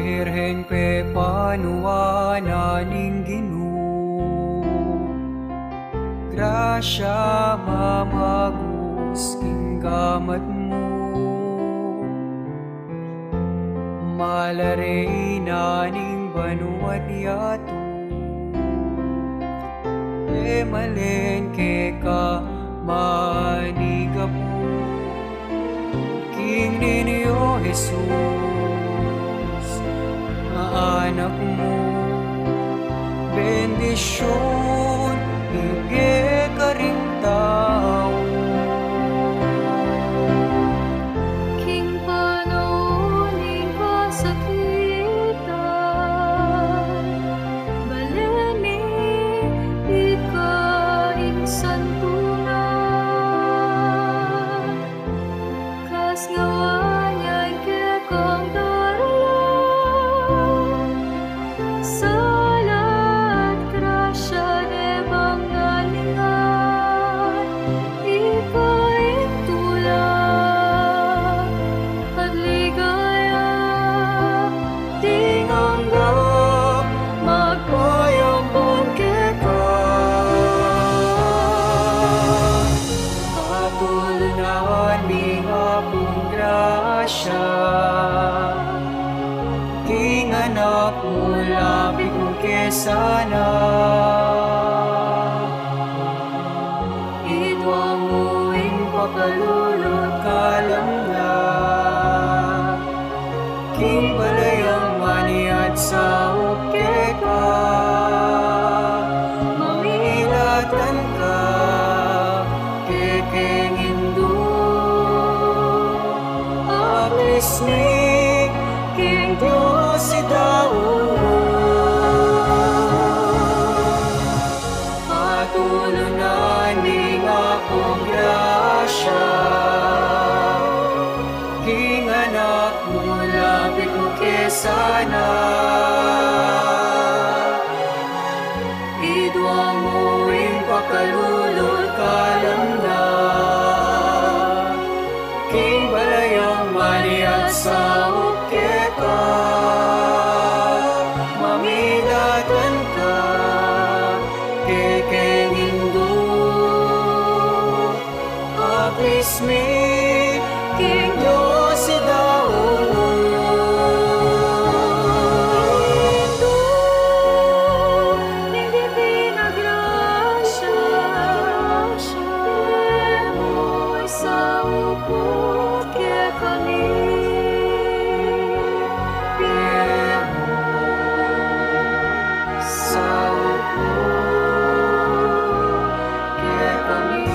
Birhen pe panuana ning Ginoo, grasya mamagus king gamat mo, malaray na ning banuat yato, e malen ke ka manigapu, king ninyo Jesus, anak mo, bendisyon, hige ka ring tao. King panoonin ka sakitan, baleni ikaing santunan, kas ngawanyan ke kong darlan, salat grasya de bang nalingan, ikaing tulang at ligaya, tinganggap magpayambon ke ka. Patulunan mi nga pong grasya, king anak mo lapit mo kesana, itwa mo ing pakalulot kalam na, king balayang maniat sa uke ka, mamilatan ka, kekeng Hindu, apis ni king Diyos itaon. Patulunan ni nga kong grasya, king anak mo lapit mo kesana, idwa mo ing pakalulot kalam na, king balayang maniat sa uke ka, mamilatan ka, kekeng Hindu, apis mi king Diyos idaon. Hindu, ning divina grasya, lemoy sa upot ke kani, Sa upo ke kami.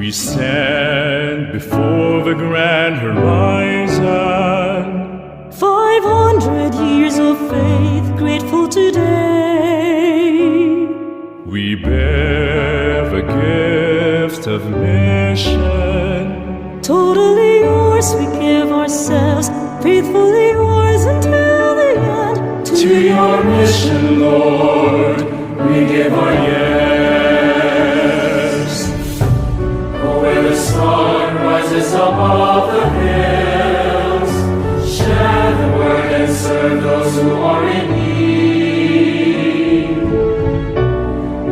We stand before the grand horizon, 500 years of faith, grateful today. we bear the gift of mission. Totally yours, we give ourselves, faithfully yours until the end. To your mission, Lord, we give our yes. Where the sun rises above the hills, share the word and serve those who are in need.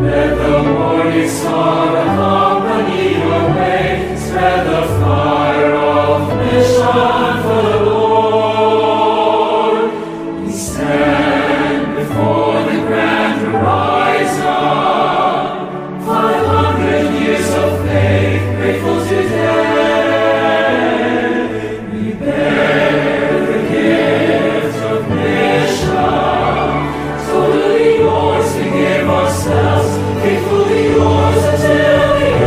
Let the morning morning star, accompany your way, spread the fire of mission for the Lord. We stand before the grand horizon, 500 years of faith, grateful today. We bear the gift of mission, totally yours, we give ourselves, faithfully yours until the end.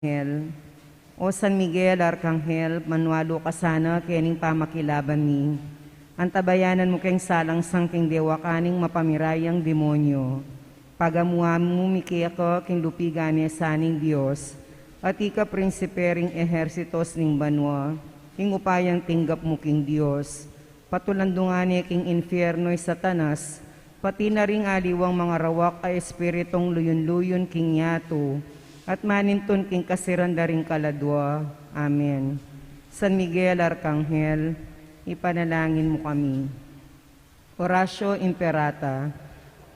Arkanghel. O San Miguel Arkanghel, manualo ka sana kening pamakilaban mi. Antabayanan mo keng salang sangking dewa kaning mapamirayang demonyo. Pagamuam mo mikiya ko king lupigane saning Diyos. At ika prinsipering ehersitos ning banwa. King upayang tinggap mo king Diyos. Patulandungani king infierno'y satanas. Pati na ring aliwang mga rawak ay espiritong luyon-luyon king yato. At maninton king kasiran daring kaladwa. Amen. San Miguel Arkanghel, ipanalangin mo kami. Oratio Imperata,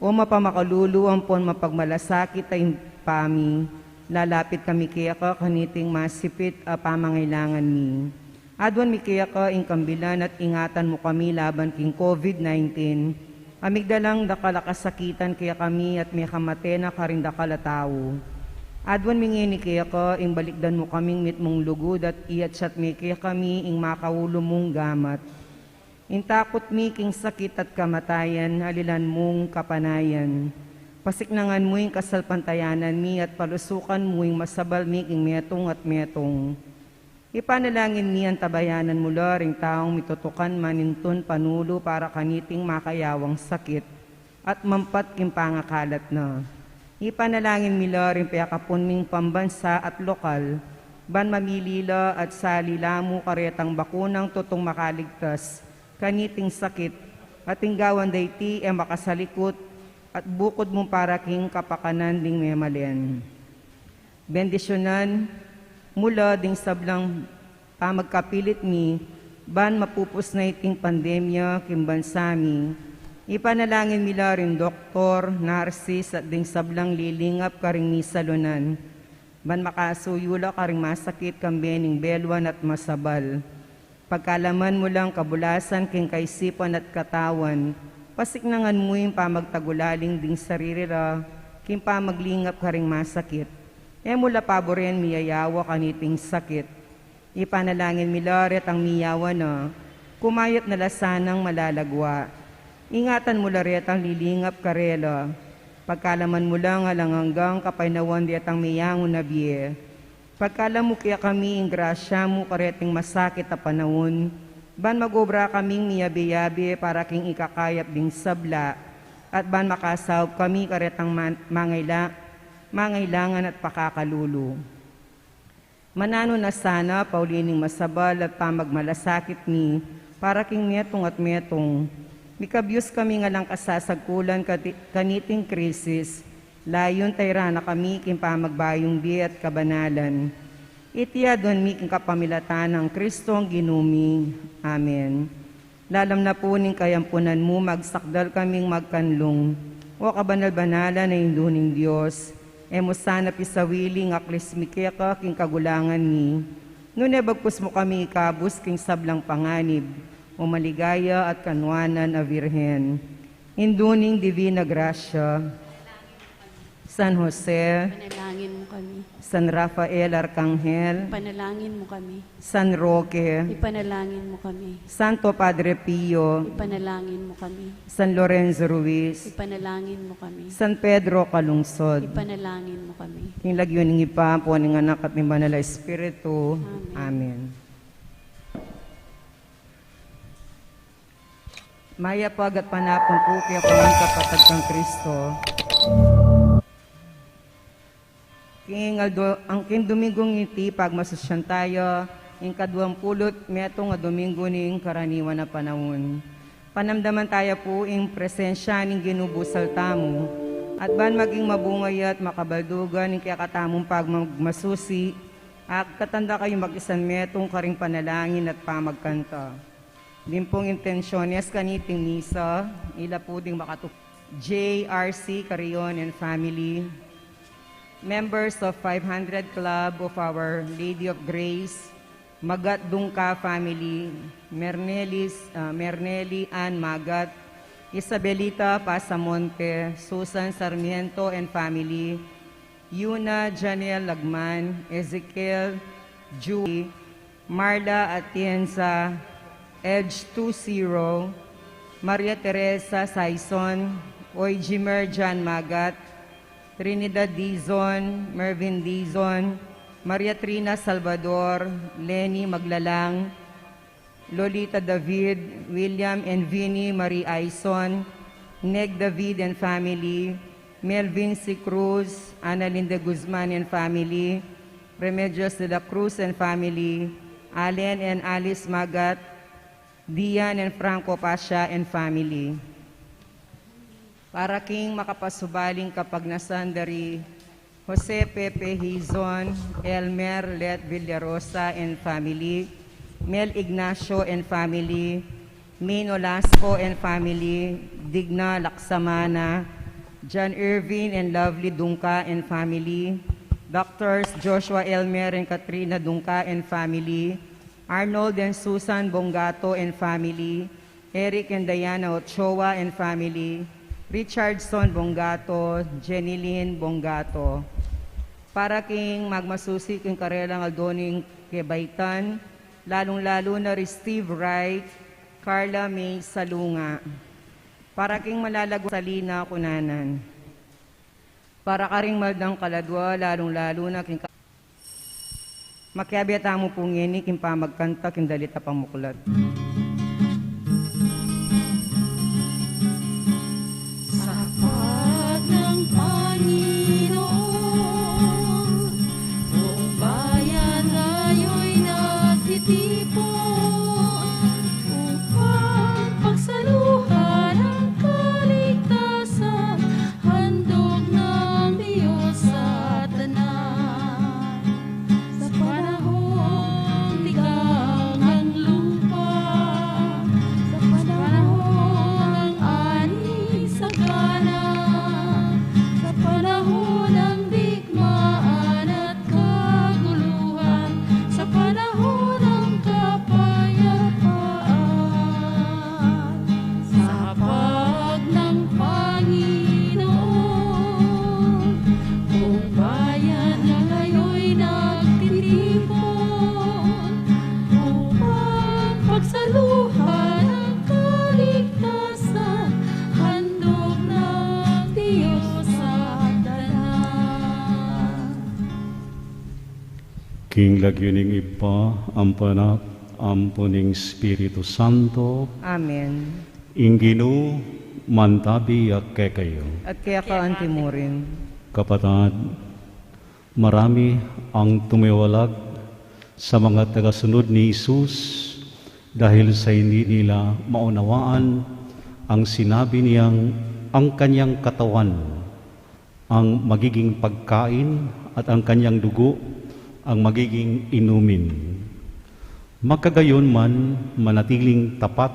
o mapamakalulu ampon mapagmalasakit ay pami, lalapit kami kaya ka kaniting masipit a pamangailangan mi. Adwan mi kaya ka ingkambilan at ingatan mo kami laban king COVID-19, amigdalang dakalakasakitan kaya kami at may kamate na karindakalataw. Adwan mingini kaya ka, ing balikdan mo kaming mitmong lugod at iyatsat mi kaya kami ing makaulo mong gamat. Ing takot mi king sakit at kamatayan, halilan mong kapanayan. Pasiknangan mo ing kasalpantayanan mi at palusukan mo ing masabal mi king metong at metong. Ipanalangin mi ang tabayanan mo ring taong mitutukan manintun panulo para kaniting makayawang sakit at mampat king pangakalat na. Ipanalangin mila rin payakapon ming pambansa at lokal, ban mamilila at salila mo karetang bakunang tutong makaligtas, kaniting sakit, at tinggawan dayti e makasalikot, at bukod mong para king kapakanan ding memalen. Bendisyonan mula ding sablang pamagkapilit mi, ban mapupos na iting pandemya kimbansami. Ipanalangin mila rin doktor, narsis at ding sablang lilingap karing misalunan. Ban makasuyula karing masakit kambening belwan at masabal. Pagkalaman mo lang kabulasan king kaisipan at katawan, pasiknangan mo yung pamagtagulaling ding saririra, king pamaglingap karing masakit. E mula paboren miyayawa kaniting sakit. Ipanalangin mila rin ang miyawa na, kumayat na lasanang malalagwa. Ingatan mo laret ang lilingap karela. Pagkalaman mo lang alang hanggang kapainawan diat ang miyangon na biye. Pagkalam mo kaya kami ing grasya mo kareting masakit a panahon. Ban magobra kaming miyabi-yabi para king ikakayap ding sabla. At ban makasawb kami karetang mangailangan at pakakalulu. Manano na sana paulining masabal at pamagmalasakit ni para king metong at metong. Mikabyos kami nga lang kasasagkulan kaniting krisis, layon tayra na kami king pamagbayong di at kabanalan. Itiya doon mi king kapamilatan ng Kristong ginumi. Amen. Lalam na po ning kayampunan mo, magsakdal kaming magkanlong, o kabanal-banalan na induning Diyos, e mo sana pisawiling aklis mikeka king kagulangan ni, nune bagpus mo kami ikabus king sablang panganib, o maligaya at kanwanan a Virhen. Induning Divina Gracia, San Jose, Panalangin mo kami. San Rafael Arkanghel, Panalangin mo kami. San Roque, Ipanalangin mo kami. Santo Padre Pio, Ipanalangin mo kami. San Lorenzo Ruiz, Ipanalangin mo kami. San Pedro Calungsod, Ipanalangin mo kami. king lagyo ning ipa po ning anak at ni Banal Espiritu. Amen. Maya pag at panapon po kaya ko ng kapatag kang Kristo. Ang king Domingong iti pagmasasyan tayo, ing kaduang pulot, metong nga Domingo ning karaniwan na panahon. Panamdaman tayo po ing presensya ning ginubusal tamo, at ban maging mabungay at makabaldugan ning kaya katamong pagmasusi, at katanda kayo mag-isan metong karing panalangin at pamagkanta. Dimpong intensyones kaniting misa, ila po ding makatuk. JRC Carion and family, members of 500 Club of Our Lady of Grace, Magat Dungka family, Merneli Ann Magat, Isabelita Pasamonte, Susan Sarmiento and family, Yuna Janel Lagman, Ezekiel Julie, Marla Atienza, Edge 20, Maria Teresa Saison, Oijimer Jan Magat, Trinidad Dizon, Mervin Dizon, Maria Trina Salvador, Lenny Maglalang, Lolita David, William and Vinnie Marie Aison, Neg David and family, Melvin C. Cruz, Ana Linda Guzman and family, Remedios de la Cruz and family, Allen and Alice Magat, Dian and Franco Pasha and family. Para king makapasubaling kapag nasandari, Jose Pepe Hizon, Elmer Let Villarosa and family, Mel Ignacio and family, Min Olasco and family, Digna Laksamana, John Irvin and Lovely Dungka and family, Doctors Joshua Elmer and Katrina Dungka and family, Arnold and Susan Bongato and family, Eric and Diana Ochoa and family, Richardson Bongato, Jenilyn Bongato. Para king magmasusi king karelang aldoning kebaitan, lalong-lalo na Steve Wright, Carla May Salunga. Para king malalago sa lina kunanan. Para karing maldang kaladwa, lalong-lalo na king makiabiyata mo pong yeni, king pamagkanta, king dalita pamuklat. Sapat ng Panginoon, buong bayan ngayon'y nagtitipon upang pagsaluhan ang kaligtasan, handog ng Diyos sa tanan. Sa panahong ligang ang lupa, sa panahon ng ani sa gana, sa panahon ng digmaan at kaguluhan, sa panahon ng kapayapaan. Sa pag ng Panginoon, buong bayan ngayon'y nagtitipon upang pagsaluhan ang kaligtasan, handog ng Diyos sa tanan. King lagyuning ipa, ampanak, ampuning Espiritu Santo, Amen. Inginu, mantabi ak kayo. At kaya ka antimurin. Kapatid, marami ang tumiwalag sa mga tagasunod ni Jesus dahil sa hindi nila maunawaan ang sinabi niyang ang kanyang katawan, ang magiging pagkain at ang kanyang dugo, ang magiging inumin. Magkagayon man, manatiling tapat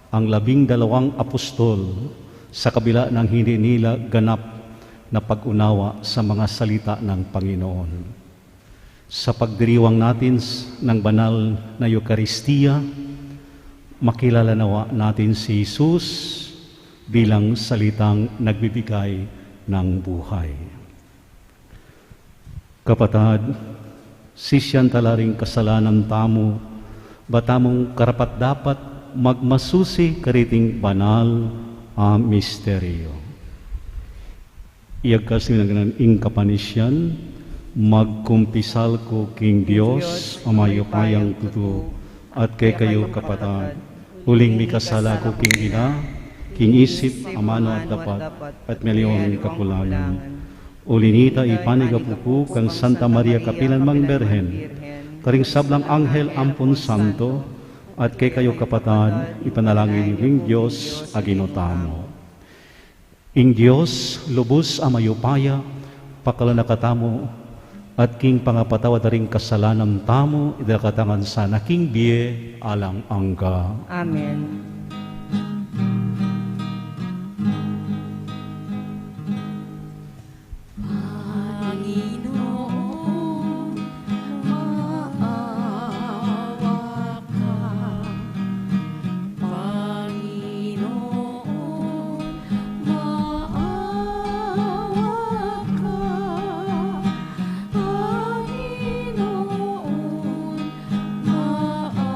ang 12 apostol sa kabila ng hindi nila ganap na pag-unawa sa mga salita ng Panginoon. Sa pagdiriwang natin ng banal na Eucharistia, makilala nawa natin si Jesus bilang salitang nagbibigay ng buhay. Kapatid, sisyan talaring kasalanan tamo, batamong karapat dapat magmasusi kariting banal a misteryo. Iagkas ng ingkapanisyan, magkumpisal ko king Dios, amayopayang tuto, at kay kayo kapatid, huling mikasala ko king ina, king isip, amano at dapat, at melyon kakulangan. Ulinita ipanigapuku kang Santa Maria Kapilan Mang Berhen, karing sablang anghel ampun santo, at kay kayo kapatid, ipanalangin yung Diyos aginotamo. Ing Diyos, lubos amayupaya, pakalanakatamo, at king pangapatawad ring kasalanan tamo, idakatangan sana king biye alang angka. Amen. Panginoon, maawa ka. Panginoon, maawa ka. Panginoon, maawa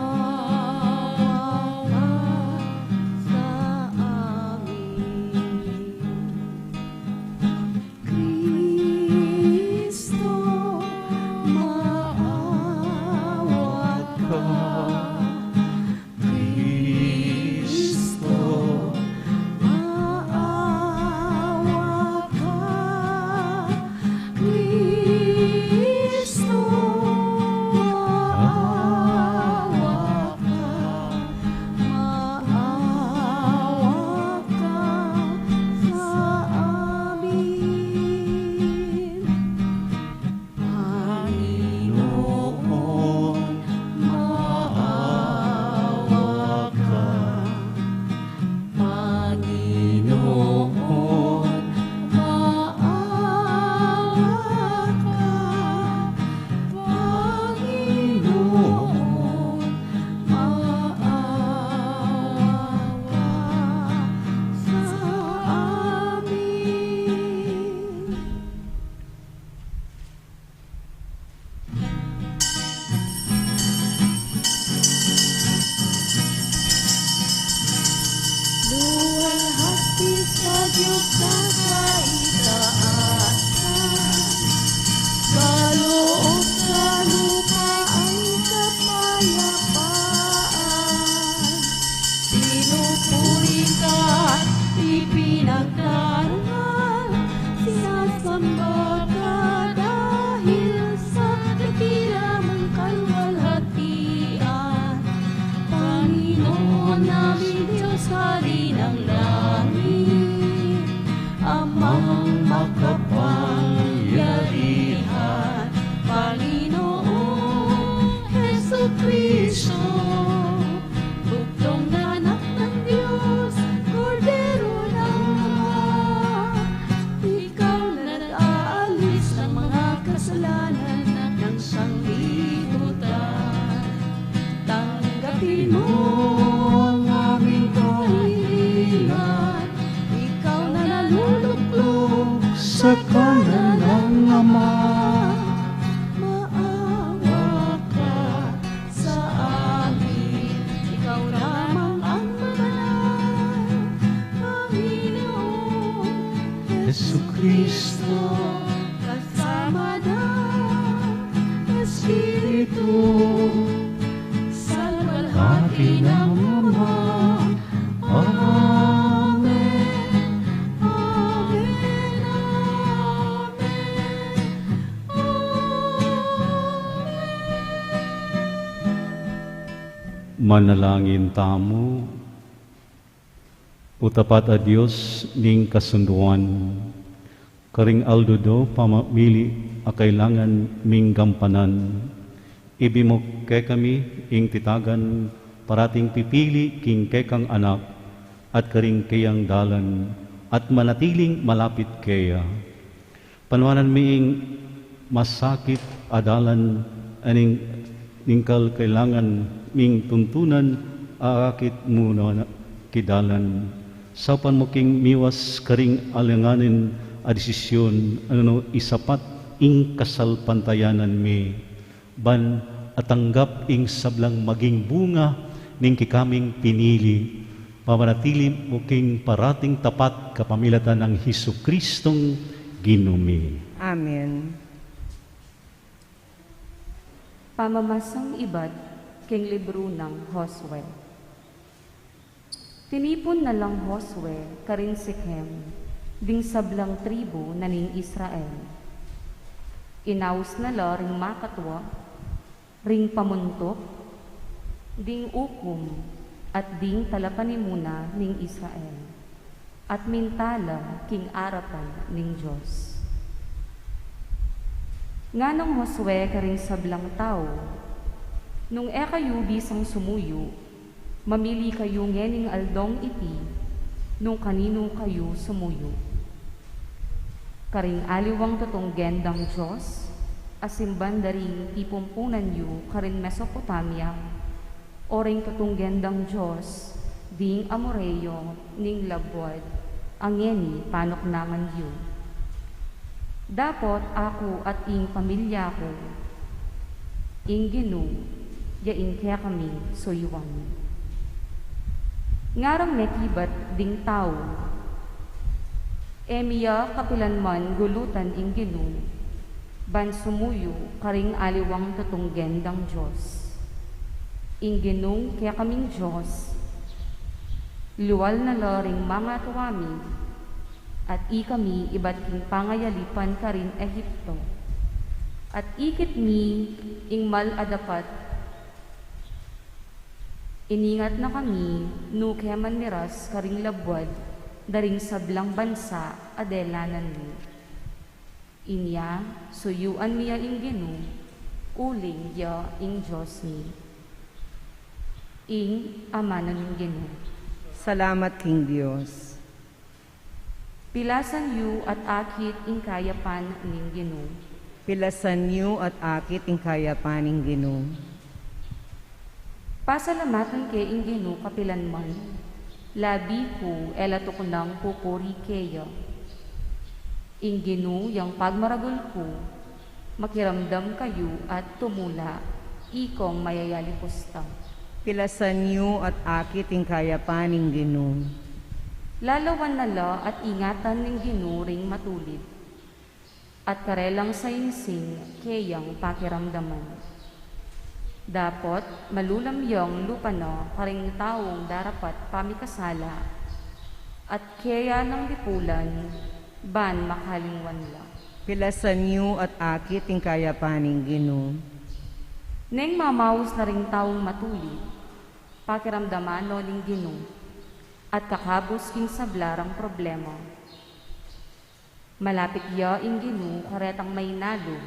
Espiritu, sa luwalhati ng Ama. Amen. Amen. Manalangin tamo, utapat a Dios ning kasunduan, karing aldudo pamamili a kailangan ming gampanan, ibimok kay kami ing titagan parating pipili king kay kang anak, at karing kayang dalan, at manatiling malapit kaya. Panwanan miing masakit adalan aning ningkal kailangan ming tuntunan aakit muna kidalan. Saupan mo king miwas karing alanganin a desisyon ano isapat ing kasalpantayanan mi. Ban atanggap ing sablang maging bunga ning kikaming pinili. Pamanatili mo king parating tapat kapamilatan ng Hesukristong Ginumi. Amen. Pamamasang ibat king libro ng Josue. Tinipon na lang Josue karin Sikhem, ding sablang tribo na ning Israel. Inaus na la ring makatwa, ring pamuntok, ding ukum, at ding talapanimuna ning Israel, at mintala king arapan ning Diyos. Nganong Josue karing sablang tao, nung kayo bisang sumuyo, mamili kayo ngening aldong iti, nung kanino kayo sumuyo. Karing aliwang tatong gendang Diyos, asimban daring ipumpunan yu karin Mesopotamia, oring tatong gendang Diyos, ding Amoreyo ning labwad, angeni panok naman yu. Dapot ako at ing pamilya ko, ing ginu, yain kaya kami suyuan. Ngarang nekibat ding tao, emiya kapilanman gulutan ing ginu, ban sumuyo karing aliwang tatong gendang Diyos. Ing ginung kaya kaming Diyos, luwal na laring mga tuwami, at ikami iba't king pangayalipan karin Ehipto, at ikit mi ing maladapat, iningat na kami no keman miras karing labwad, daring sablang bansa adelanan mi. Inya, suyuan miya ing ginu, uling ya ing Diyos mi. Ing amanan ing ginu. Salamat King Dios. Pilasan yu at akit ing kayapan ning ginu. Pilasan niyo at akit ing kayapaning Ginoo. Pasalamatan kay ing ginu kapilanman, labi ko elatok ng pupuri keya. Ing ginu yang pagmaragol ko, makiramdam kayo at tumula, ikong mayayali pusta. Pilasan niyo at akit ing kayapaning Ginoo. Lalawan na la at ingatan ning ginuring matulid, at karelang sa insing kayang pakiramdaman. Dapot malulamyang lupa na karing taong darapat pamikasala, at kaya ng lipulan, ban makalingwan la. Pilasan niyo at akit ing kayapaning Ginoo. Neng mamaus na ring taong matulid, pakiramdaman no ning Ginoo, at kakabos king sablarang problema. Malapit ya ing Ginoo karetang may nalo,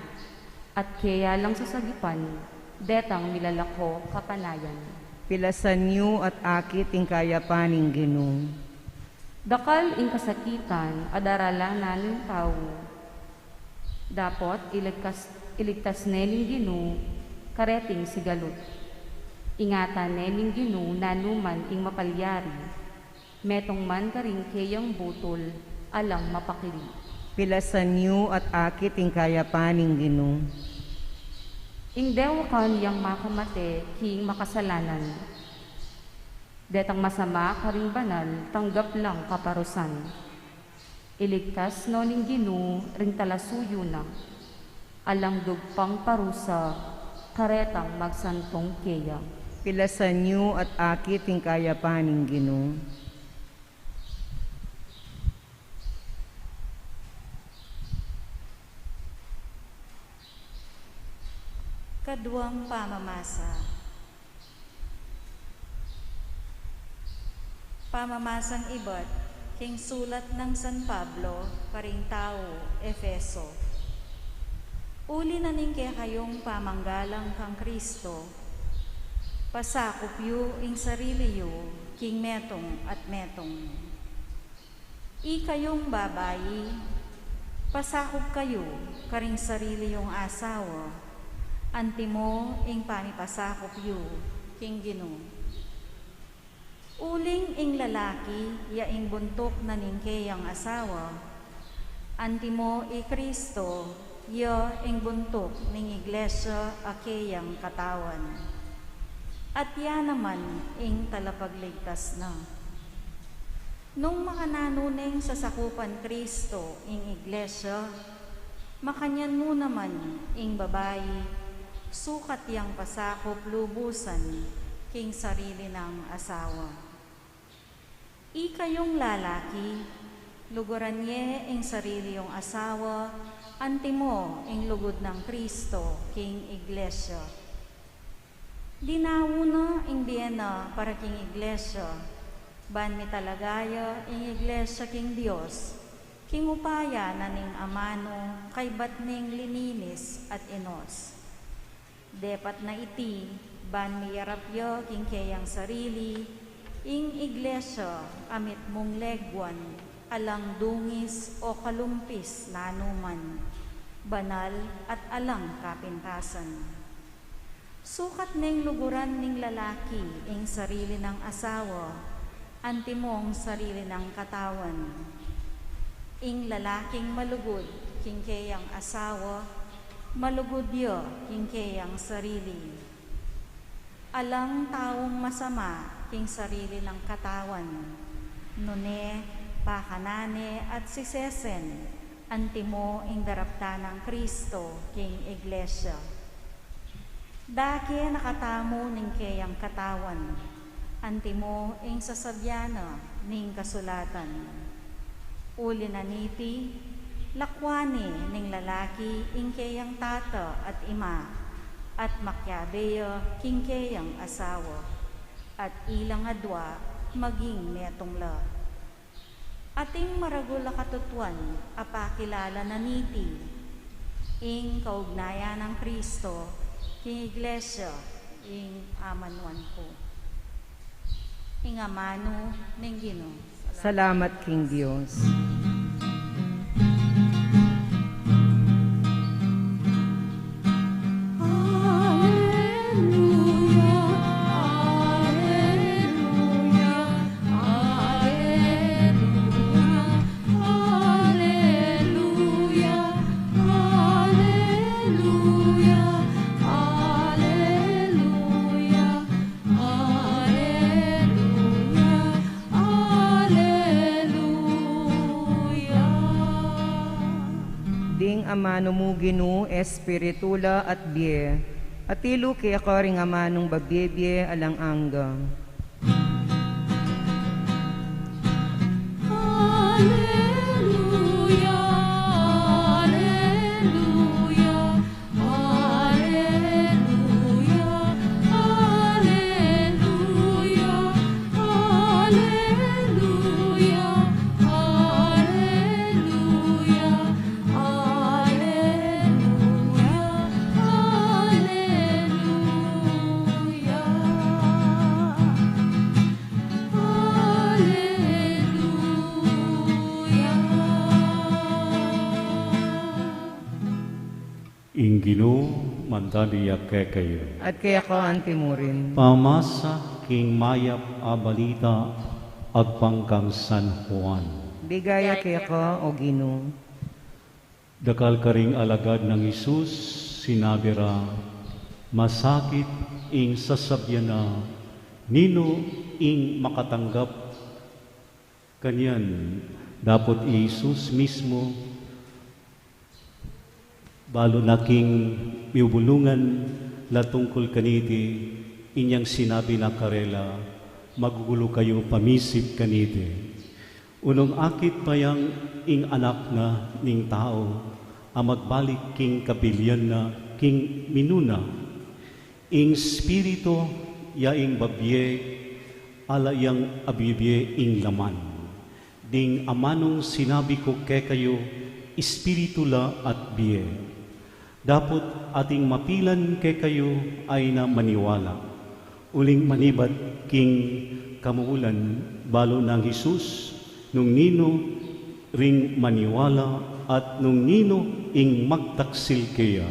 at kaya lang sasagipan, detang milalako kapanayan. Pilasan niyo at akit ing kayapaning Ginoo. Dakal ing kasakitan, adaralanan ng tao. Dapot iligtas neling Ginoo, kareting sigalot. Ingatan neling Ginoo nanuman ing mapalyari, metong man karing kayang butol, alang mapakili. Pilasan niyo at akit ing kayapaning Ginoo. Ing dewakan yang makamate king makasalanan. Detang masama karing banal, tanggap lang kaparusan. Iligtas no ning Ginoo ring talasuyo na, alang dugpang parusa, karetang magsantong keya. Pilasan niyo at akit ting kaya paning Ginoo. Kaduang pamamasa. Pamamasang iba't king sulat ng San Pablo, karing tao, Efeso. Uli na ning kayong pamanggalang kang Kristo, pasakop yu ing sarili yu, king metong at metong. Ikayong babayi, pasakop kayo, karing sarili yung asawa, antimo ing panipasakop yu, king Ginoo. Uling ing lalaki, yaing buntok na ningkeyang asawa, antimo i Kristo, ya ing buntok ning iglesia akeyang katawan. At ya naman ing talapagligtas na. Nung makananuneng sa sakupan Kristo ing iglesia, makanyan mo naman ing babayi, sukat yang pasakop lubusan king sarili ng asawa. Ikayong lalaki, luguran niye ing sarili yung asawa, antimo ing lugod ng Kristo king iglesia. Dinawuna ing biyena para king iglesia, ban mi talagaya ing iglesia king Dios, king upaya na ning amano kay bat ning lininis at inos. Depat na iti, ban mi yarapyo king kayang sarili, ing iglesia amit mong legwan, alang dungis o kalumpis na anuman, banal at alang kapintasan. Sukat ning luguran ning lalaki ing sarili ng asawa, antimong sarili ng katawan. Ing lalaking malugod, king kayang asawa, malugod yo king kayang sarili. Alang taong masama, king sarili ng katawan, nune, pakanane at sisesen, antimo ing darapta ng Kristo, king iglesia. Daki nakatamo ning kayang katawan, antimo ing sasabyana ning kasulatan. Uli na niti, lakwani ning lalaki ing kayang tata at ima, at makyabeya king kayang asawa. At ilang adwa maging metong la. Ating maragula katutuan, apakilala na niti, ing kaugnayan ng Kristo, king iglesia, ing amanuan ko. Ing amano ning Ginoo. Salamat king Dios. Amano mo Ginoo espiritula at bie, at ilo kaya karing amanong babibye alang angga. Ing Ginoo mandaliyak kayo. At kaya ko antimurin. Pamasa king mayap a balita agpangkang San Juan. Bigaya kaya ko o Ginoo. Dakal karing alagad ng Isus, sinabi ra, masakit ing sasabyan na nino ing makatanggap. Kanyan, dapat Isus mismo balo naking miubulungan latungkol kaniti, inyang sinabi na karela, magugulo kayo pamisip kaniti. Unong akit payang ing anak na ning tao, ang magbalik king kabilyan na king minuna, ing spirito yaing babye, ala yang abibye ing laman. Ding amanong sinabi ko kay kayo, espiritu la at biye. Dapat ating mapilan kay kayo ay na maniwala. Uling manibat king kamuulan, balo ng Jesus, nung nino ring maniwala at nung nino ing magtaksil kaya.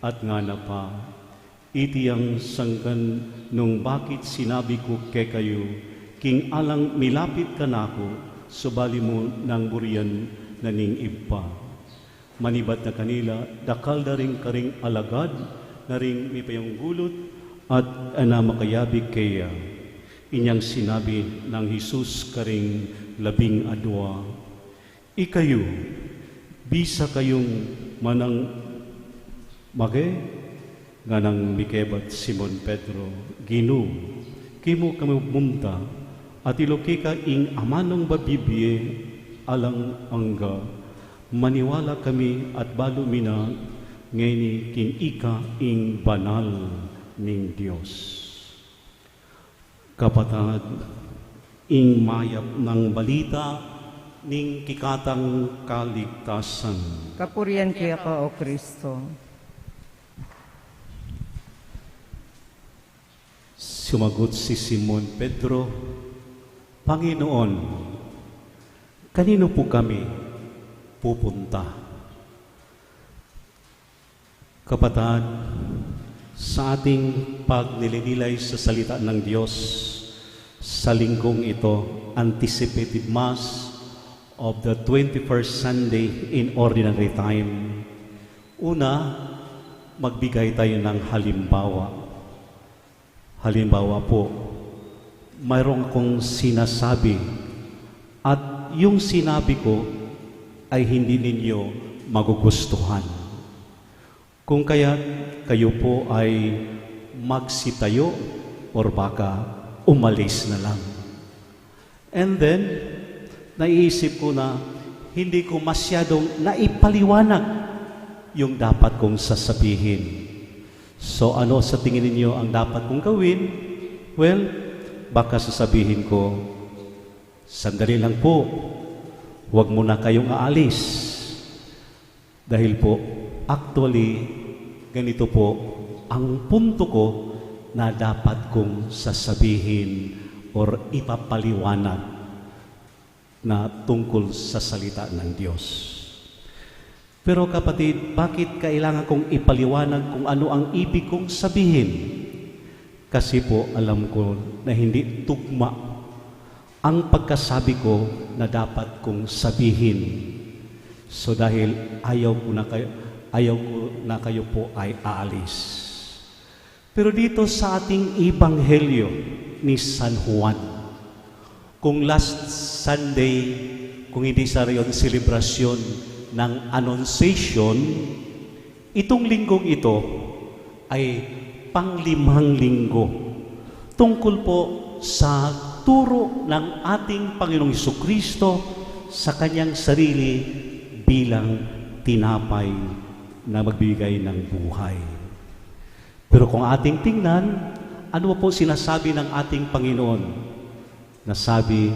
At nga na pa, itiyang sangkan nung bakit sinabi ko kay kayo, king alang milapit ka na ako, subali mo ng burian na ning iba. Manibat na kanila, dakal na rin karing alagad, na ring may payong gulot, at ana makayabig kaya. Inyang sinabi ng Jesus karing 12, ikayo, bisa kayong manang nga nang Mikebat Simon Pedro, Gino, kimo kami munta, at iloki ka ing amanong babibye, alang angga, maniwala kami at balo mina, ngeni king ika ing banal ning Dios. Kapatad, ing mayap ng balita, ning kikatang kaligtasan. Kapurian kaya ka, O Kristo. Sumagot si Simon Pedro, Panginoon, kanino po kami pupunta? Kapatid, sa ating pagnililay sa salita ng Diyos, sa linggong ito, anticipated Mass of the 21st Sunday in Ordinary Time. Una, magbigay tayo ng halimbawa. Halimbawa po, mayroong akong sinasabi at yung sinabi ko ay hindi ninyo magugustuhan. Kung kaya kayo po ay magsitayo or baka umalis na lang. And then, naiisip ko na hindi ko masyadong naipaliwanag yung dapat kong sasabihin. So ano sa tingin ninyo ang dapat kong gawin? Well, baka sasabihin ko, sandali lang po, huwag muna kayong aalis. Dahil po, actually, ganito po ang punto ko na dapat kong sasabihin or ipapaliwanag na tungkol sa salita ng Diyos. Pero kapatid, bakit kailangan kong ipaliwanag kung ano ang ibig kong sabihin? Kasi po alam ko na hindi tugma ang pagkasabi ko na dapat kong sabihin. So dahil ayaw ko na kayo po ay aalis. Pero dito sa ating Ebanghelyo ni San Juan, kung last Sunday, kung hindi sa rayon selebrasyon ng Annunciation, itong linggong ito ay pang-5 linggo tungkol po sa turo ng ating Panginoong Hesukristo sa kanyang sarili bilang tinapay na magbibigay ng buhay. Pero kung ating tingnan, ano po sinasabi ng ating Panginoon? Nasabi,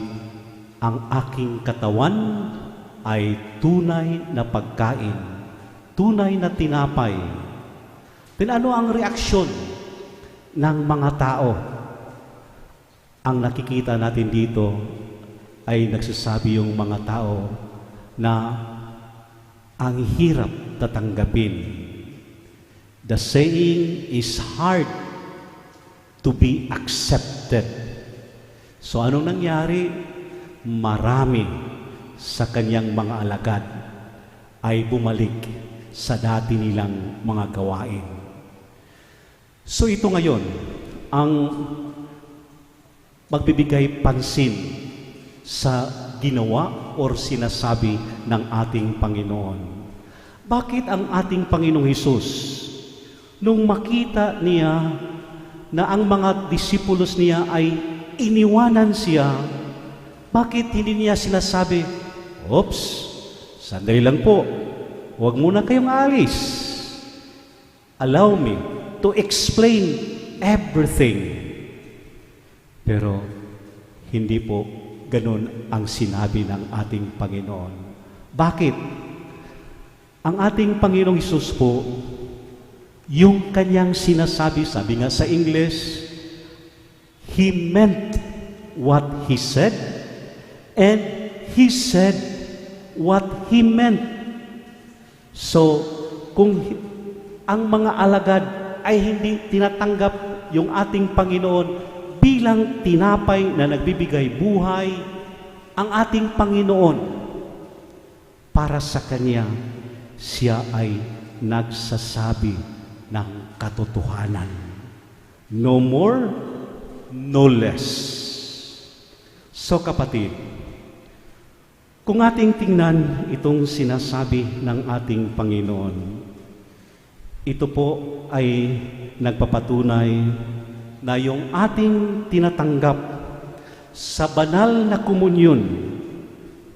ang aking katawan ay tunay na pagkain, tunay na tinapay. Then ano ang reaksyon ng mga tao? Ang nakikita natin dito ay nagsasabi yung mga tao na ang hirap tatanggapin. The saying is hard to be accepted. So anong nangyari? Marami sa kanyang mga alagad ay bumalik sa dati nilang mga gawain. So ito ngayon ang magbibigay pansin sa ginawa or sinasabi ng ating Panginoon. Bakit ang ating Panginoong Hesus nung makita niya na ang mga disipulos niya ay iniwanan siya, bakit hindi niya sinasabi, "Oops, sandali lang po, huwag muna kayong alis. Allow me to explain everything." Pero hindi po ganun ang sinabi ng ating Panginoon. Bakit? Ang ating Panginoong Hesus po, yung kanyang sinasabi, sabi nga sa English, He meant what He said, and He said what He meant. So, kung ang mga alagad ay hindi tinatanggap yung ating Panginoon bilang tinapay na nagbibigay buhay, ang ating Panginoon, para sa Kanya, siya ay nagsasabi ng katotohanan. No more, no less. So kapatid, kung ating tingnan itong sinasabi ng ating Panginoon, ito po ay nagpapatunay na yung ating tinatanggap sa banal na komunyon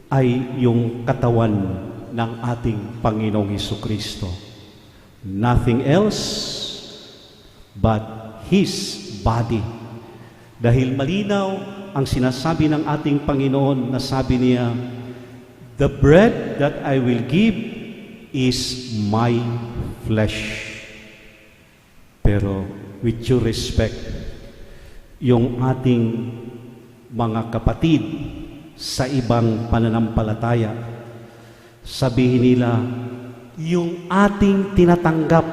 ay yung katawan ng ating Panginoong Hesukristo. Nothing else but His body. Dahil malinaw ang sinasabi ng ating Panginoon na sabi niya, "The bread that I will give is my flesh." Pero with due respect, yung ating mga kapatid sa ibang pananampalataya, sabihin nila, yung ating tinatanggap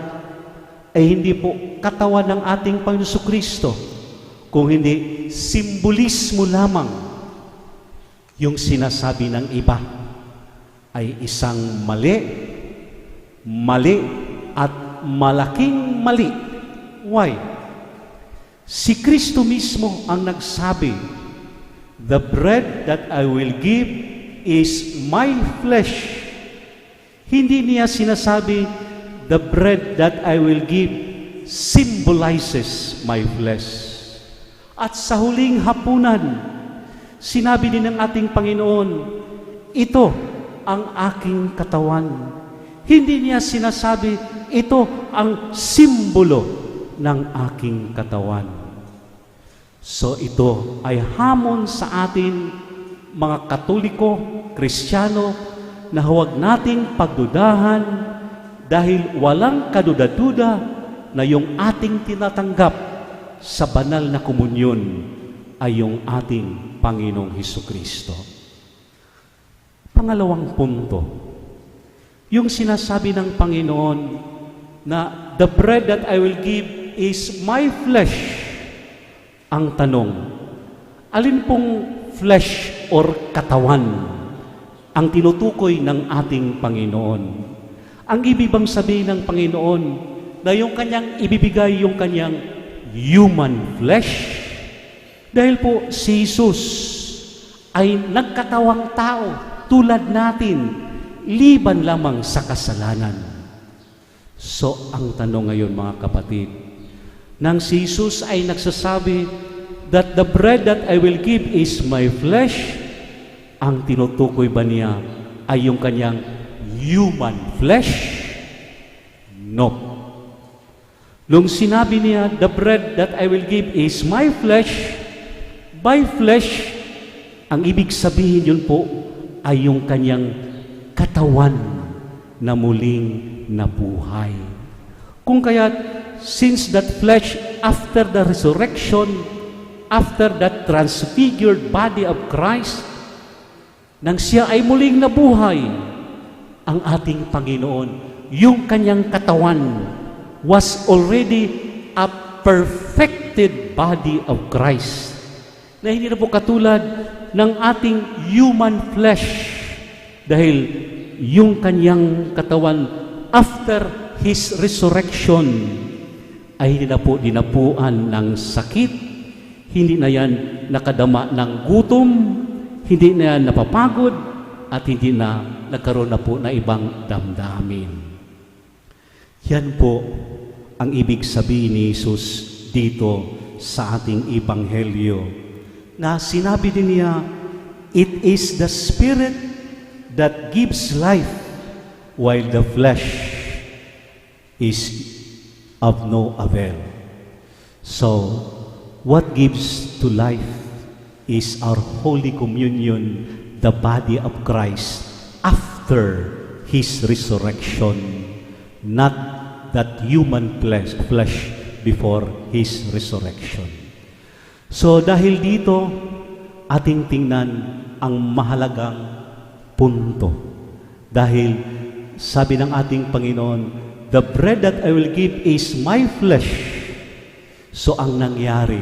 ay hindi po katawan ng ating Panginoon Jesucristo, kung hindi simbolismo lamang. Yung sinasabi ng iba ay isang mali at malaking mali. Why? Si Kristo mismo ang nagsabi, "The bread that I will give is my flesh." Hindi niya sinasabi, "The bread that I will give symbolizes my flesh." At sa huling hapunan, sinabi din ng ating Panginoon, "Ito ang aking katawan." Hindi niya sinasabi, "Ito ang simbolo ng aking katawan." So ito ay hamon sa atin, mga Katoliko, Kristiyano, na huwag nating pagdudahan dahil walang kaduda-duda na yung ating tinatanggap sa banal na komunyon ay yung ating Panginoong Hesukristo. Pangalawang punto, yung sinasabi ng Panginoon na the bread that I will give is my flesh. Ang tanong, alin pong flesh or katawan ang tinutukoy ng ating Panginoon? Ang ibig bang sabihin ng Panginoon na yung kanyang ibibigay yung kanyang human flesh? Dahil po si Jesus ay nagkatawang tao tulad natin, liban lamang sa kasalanan. So ang tanong ngayon, mga kapatid, nang si Jesus ay nagsasabi that the bread that I will give is my flesh, ang tinutukoy ba niya ay yung kanyang human flesh? No. Nung sinabi niya, the bread that I will give is my flesh, by flesh, ang ibig sabihin yun po ay yung kanyang katawan na muling nabuhay. Kung kaya, since that flesh, after the resurrection, after that transfigured body of Christ, nang siya ay muling nabuhay, ang ating Panginoon, yung kanyang katawan was already a perfected body of Christ, na hindi na po katulad ng ating human flesh, dahil yung kanyang katawan after His resurrection ay hindi na po dinapuan ng sakit, hindi na yan nakadama ng gutom, hindi na yan napapagod, at hindi na nagkaroon na po na ibang damdamin. Yan po ang ibig sabihin ni Jesus dito sa ating ebanghelyo. Na sinabi din niya, it is the Spirit that gives life, while the flesh is of no avail. So, what gives to life is our Holy Communion, the body of Christ, after His resurrection, not that human flesh before His resurrection. So dahil dito, ating tingnan ang mahalagang punto. Dahil sabi ng ating Panginoon, the bread that I will give is my flesh. So ang nangyari,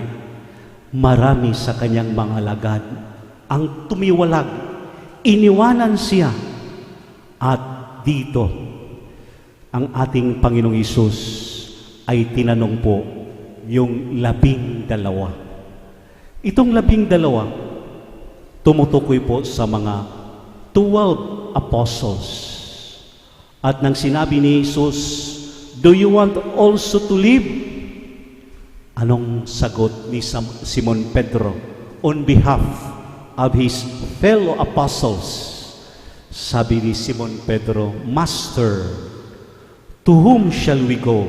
marami sa kanyang mga alagad ang tumiwalag, iniwanan siya. At dito, ang ating Panginoong Hesus ay tinanong po yung 12. Itong 12, tumutukoy po sa mga 12 apostles. At nang sinabi ni Jesus, do you want also to live? Anong sagot ni Simon Pedro on behalf of his fellow apostles? Sabi ni Simon Pedro, Master, to whom shall we go?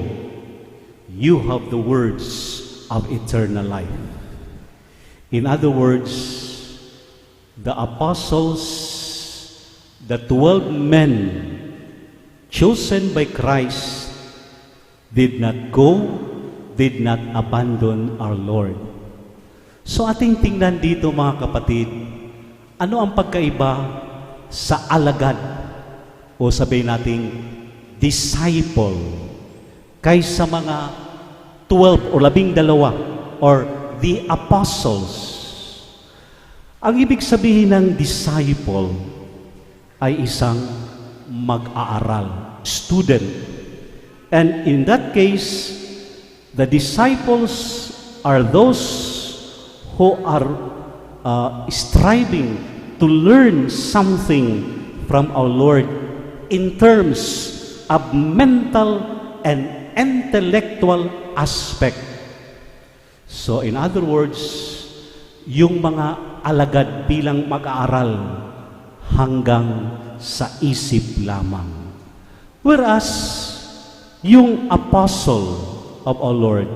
You have the words of eternal life. In other words, the apostles, the 12 men chosen by Christ, did not go, did not abandon our Lord. So ating tingnan dito mga kapatid, ano ang pagkaiba sa alagad o sabihin nating disciple kaysa mga 12 o 12 or the apostles? Ang ibig sabihin ng disciple ay isang mag-aaral, student. And in that case, the disciples are those who are striving to learn something from our Lord in terms of mental and intellectual aspect. So in other words, yung mga alagad bilang mag-aaral hanggang sa isip lamang. Whereas, yung apostle of our Lord,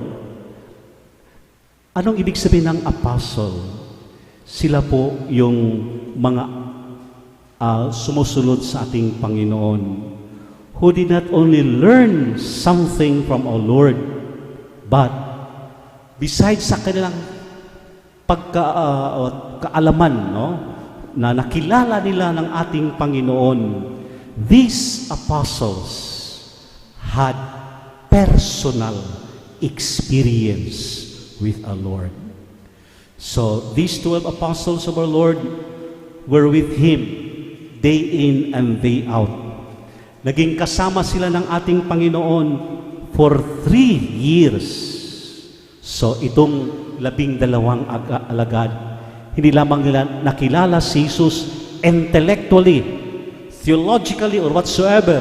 anong ibig sabihin ng apostle? Sila po yung mga sumusunod sa ating Panginoon, who did not only learn something from our Lord, but besides sa kanilang kaalaman, no, na nakilala nila ng ating Panginoon, these apostles had personal experience with our Lord. So these 12 apostles of our Lord were with Him day in and day out. Naging kasama sila ng ating Panginoon for 3 years. So itong 12 alagad, hindi lamang nila nakilala si Jesus intellectually, theologically, or whatsoever,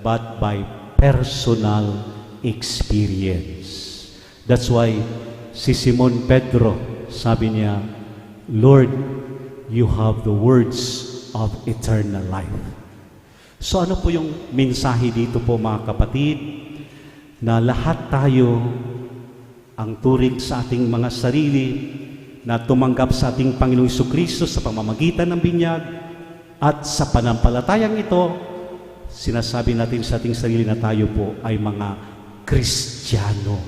but by personal experience. That's why si Simon Pedro, sabi niya, Lord, you have the words of eternal life. So ano po yung mensahe dito po mga kapatid? Na lahat tayo ang turing sa ating mga sarili na tumanggap sa ating Panginoong Jesucristo sa pamamagitan ng binyag, at sa panampalatayang ito, sinasabi natin sa ating sarili na tayo po ay mga Kristiyano.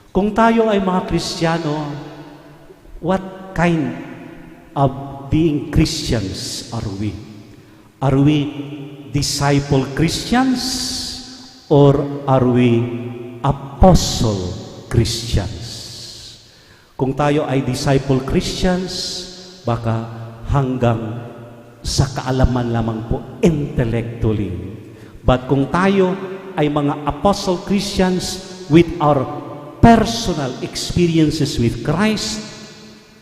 Kung tayo ay mga Kristiyano, what kind of being Christians are we? Are we disciple Christians or are we apostle Christians? Kung tayo ay disciple Christians, baka hanggang sa kaalaman lamang po intellectually. But kung tayo ay mga apostle Christians with our personal experiences with Christ,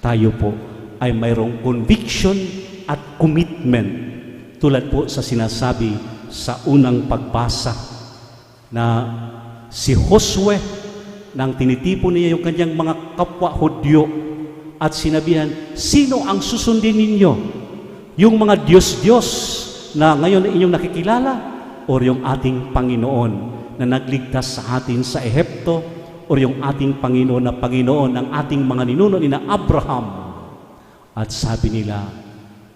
tayo po ay mayroong conviction at commitment, tulad po sa sinasabi sa unang pagbasa na si Josue, nang tinitipon niya yung kanyang mga kapwa Hudyo at sinabihan, sino ang susundin ninyo? Yung mga Diyos-Diyos na ngayon inyong nakikilala o yung ating Panginoon na nagligtas sa atin sa Ehipto o yung ating Panginoon na Panginoon ng ating mga ninuno ni na Abraham? At sabi nila,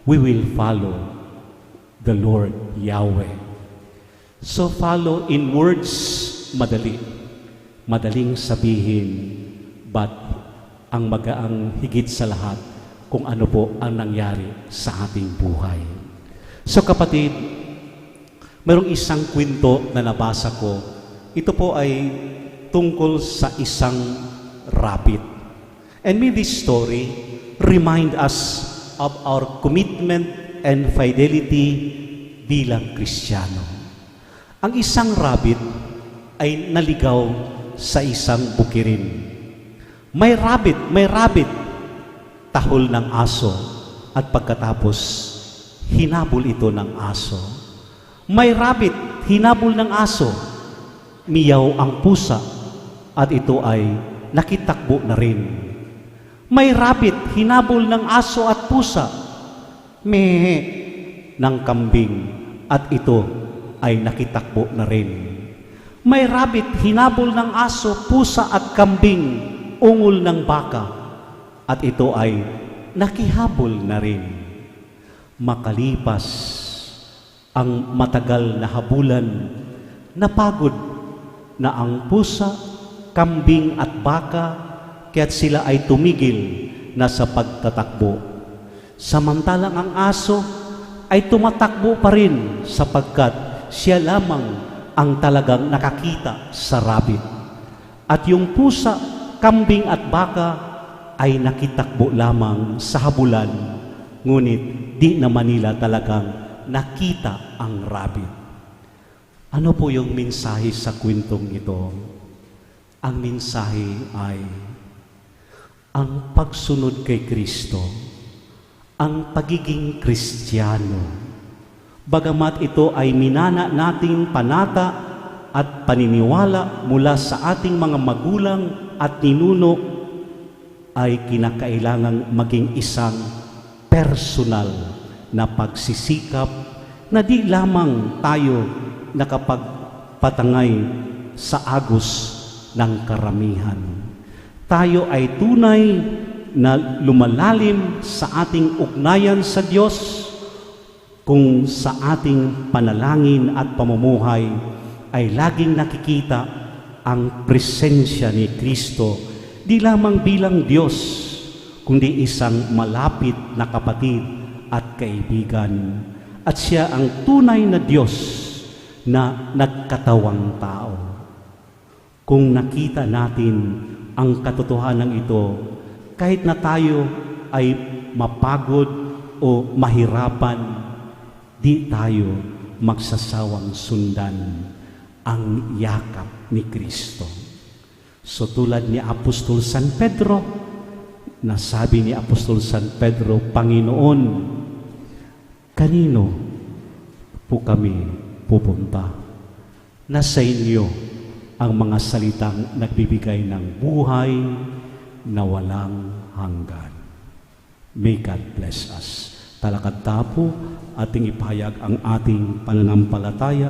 we will follow the Lord Yahweh. So follow in words, madaling sabihin, but ang higit sa lahat kung ano po ang nangyari sa ating buhay. So kapatid, mayroong isang kwento na nabasa ko. Ito po ay tungkol sa isang rabbit. And may this story remind us of our commitment and fidelity bilang Kristiyano. Ang isang rabbit ay naligaw sa isang bukirin. May rabbit, tahol ng aso, at pagkatapos, hinabol ito ng aso. May rabbit, hinabol ng aso, miyaw ang pusa, at ito ay nakitakbo na rin. May rabbit, hinabol ng aso at pusa, mehe ng kambing, at ito ay nakitakbo na rin. May rabbit, hinabol ng aso, pusa at kambing, ungol ng baka, at ito ay nakihabol na rin. Makalipas ang matagal na habulan, napagod na ang pusa, kambing at baka, kaya't sila ay tumigil na sa pagtatakbo. Samantalang ang aso ay tumatakbo pa rin sapagkat siya lamang ang talagang nakakita sa rabbit. At yung pusa, kambing at baka ay nakitakbo lamang sa habulan, ngunit di naman nila talagang nakita ang rabbit. Ano po yung mensahe sa kwentong ito? Ang mensahe ay ang pagsunod kay Kristo, ang pagiging Kristiyano. Bagamat ito ay minana nating panata at paniniwala mula sa ating mga magulang at ninuno, ay kinakailangang maging isang personal na pagsisikap na di lamang tayo nakapagpatangay sa agos ng karamihan. Tayo ay tunay na lumalalim sa ating ugnayan sa Diyos kung sa ating panalangin at pamumuhay ay laging nakikita ang presensya ni Kristo, di lamang bilang Diyos, kundi isang malapit na kapatid at kaibigan. At siya ang tunay na Diyos na nagkatawang tao. Kung nakita natin ang katotohanan ito, kahit na tayo ay mapagod o mahirapan, di tayo magsasawang sundan ang yakap ni Kristo. So tulad ni Apostol San Pedro, nasabi ni Apostol San Pedro, Panginoon, kanino po kami pupunta? Nasa inyo ang mga salitang nagbibigay ng buhay na walang hanggan. May God bless us. Talakad tapo, ating ipahayag ang ating pananampalataya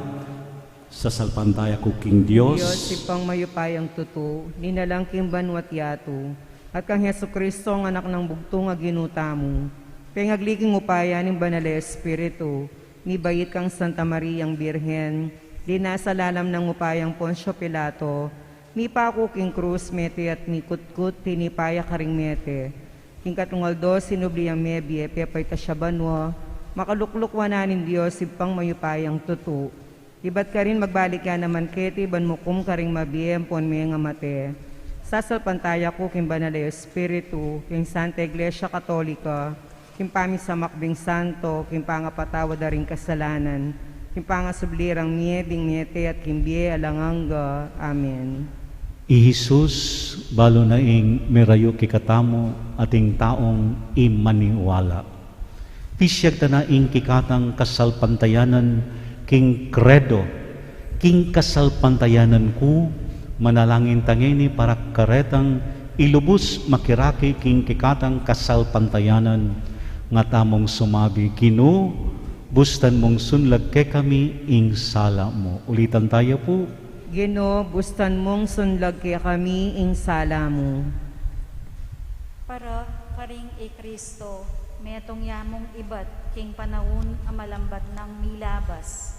sa salpantaya ko King Diyos. Diyos, ipang mayupayang tuto, ninalang king banwat yato, at kang Heso Kristo ang anak ng bugtong nga ginuta mo, pengagliking upaya ng banal Espiritu, ni bayit kang Santa Mariang Birhen, di nasa lalam ng upayang Poncio Pilato, ni pako king krus mete at ni kutkut tinipaya karing mete, king katungal do sinubliang mebye pepay tasyabanwa, makalukluk wananin Diyos ipang mayupayang tuto. Iba't ka rin magbalik ka naman keti ban mukum karing mabiyem pon may nga mate. Sasalpantaya ko king banal Espiritu, king Santa Iglesia Katolika, king pamisa makbing santo, king pangapatawa daring kasalanan, king pangasublirang miebing miete at king biye alanganga. Amen. Jesus, balo na ing merayo kikatamo ating taong imaniwala. Pisyag na ing kikatang kasalpantayanan king credo, king kasalpantayanan ko, manalangin tangini para karetang ilubos makiraki king kikatang kasal pantayanan nga tamong sumabi, Ginoo, bustan mong sunlag ke kami ing sala mo. Ulitan tayo po. Ginoo, bustan mong sunlag ke kami ing sala mo. Para karing Kristo, metong yamong ibat king panahon ang malambat ng milabas.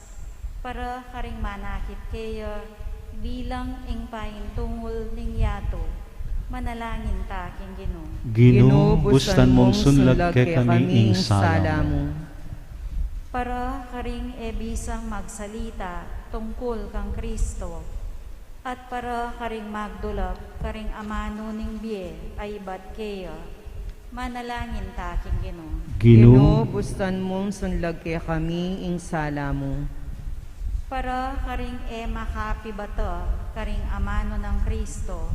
Para karing manakit kaya bilang ing pain tungol ning yato, manalangin ta king Ginoo. Ginoo, bustan mong sunlag ke kami ing sala mo. Para karing bisang magsalita tungkol kang Kristo, at para karing magdulap karing amano ning biye ay bat kaya, manalangin ta king Ginoo. Ginoo, bustan mong sunlag ke kami ing sala mo. Para karing makapibata karing amano ng Kristo,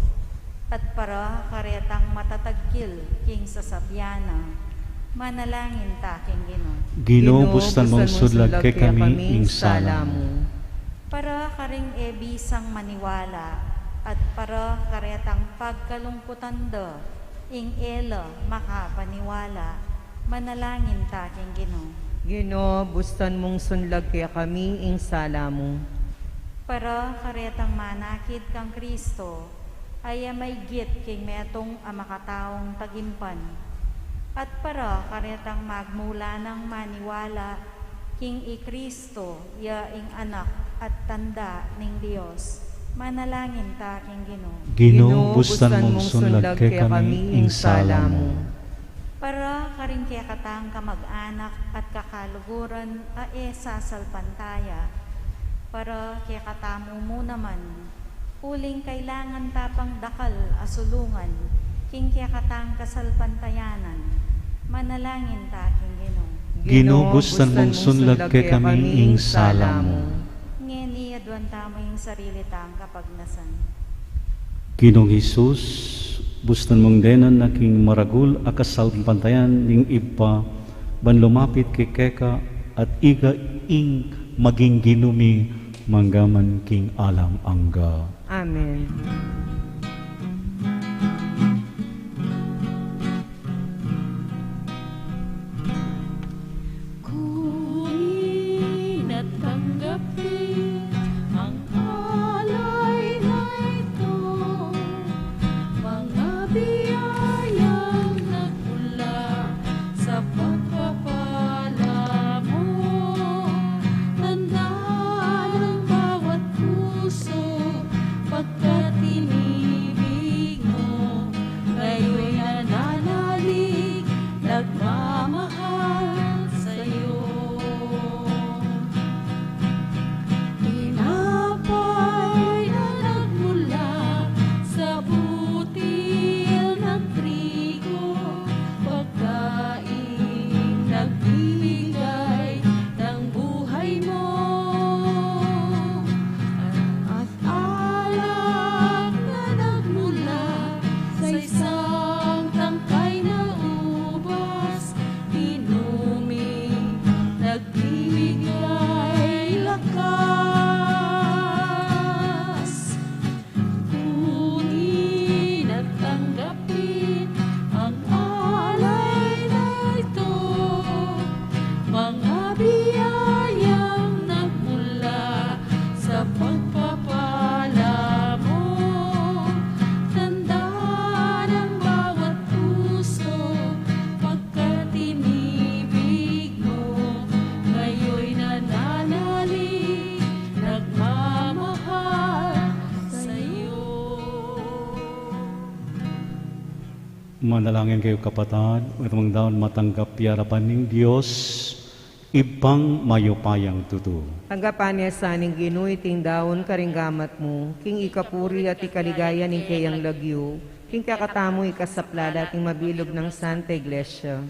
at para karetang matatagkil king sasabyana, manalangin ta king Ginoo. Ginoo, bustan mong sunlag ke kami ing sala mo. Para karing bisang maniwala, at para karetang pagkalungkutan da ing ela makapaniwala, manalangin ta king Ginoo. Ginoo, bustan mong sunlag ke kami ing sala mo. Para karetang manakit kang Kristo, ay may git king metong makataong tagimpan. At para karetang magmula ng maniwala king Kristo, ya ing anak at tanda ning Dios, manalangin ta king Ginoo. Ginoo, bustan mong sunlag ke kami ing sala mo. Para karing kaya katang kamag-anak at kakaluguran sasalpantaya. Para kaya katamo mo naman, uling kailangan tapang dakal asulungan, king kaya katang kasalpantayanan, manalangin ta king Ginoo. Ginoo, bustan mong sunlag ke kami ing sala mo. Ngeni adwan tamo yung sarili tang kapagnasan. Ginoong Hesus, bustan mong denan na king maragul akasal pantayan ning iba ban lumapit kay keka at iga ing maging ginumi manggaman king alam angga. Amen. Kunin at tanggapin ang alay na ito, mga biyayang nagmula sa pagpapala mo. Tanda ng bawat puso pagkat inibig mo, ngayon'y nananalig, nagmamahal sa'yo. Tinapay na nagmula sa butil ng trigo, pagkain nagbibigay ng buhay mo. At alak na nagmula sa isang tangkay na ubas, inumi, nagbibigay lakas. Kunin at tanggapin ang alay na ito, mga biyayang nagmula sa pagpapala mo. Tanda ng bawat puso pagkat inibig mo, ngayon'y nananalig, nagmamahal sa'yo. Manalangin kayo kapatid, itong daon matanggap yarapan ng Diyos, ibang mayupayang tuto. Tanggapan niya sa ning Ginoo iting daon karinggamat mo, king ikapuri at ikaligaya ning kayang lagyo, king kakatamo ikasaplada at ing mabilog ng Santa Iglesia.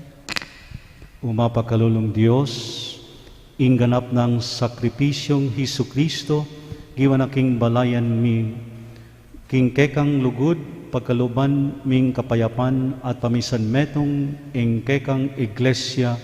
Umapakalulong Diyos, ingganap ng sakripisyong Hesu Kristo, giwan na king balayan mi, king kekang lugod, pagkaluban ming kapayapan at pamisan metong ing kekang iglesia,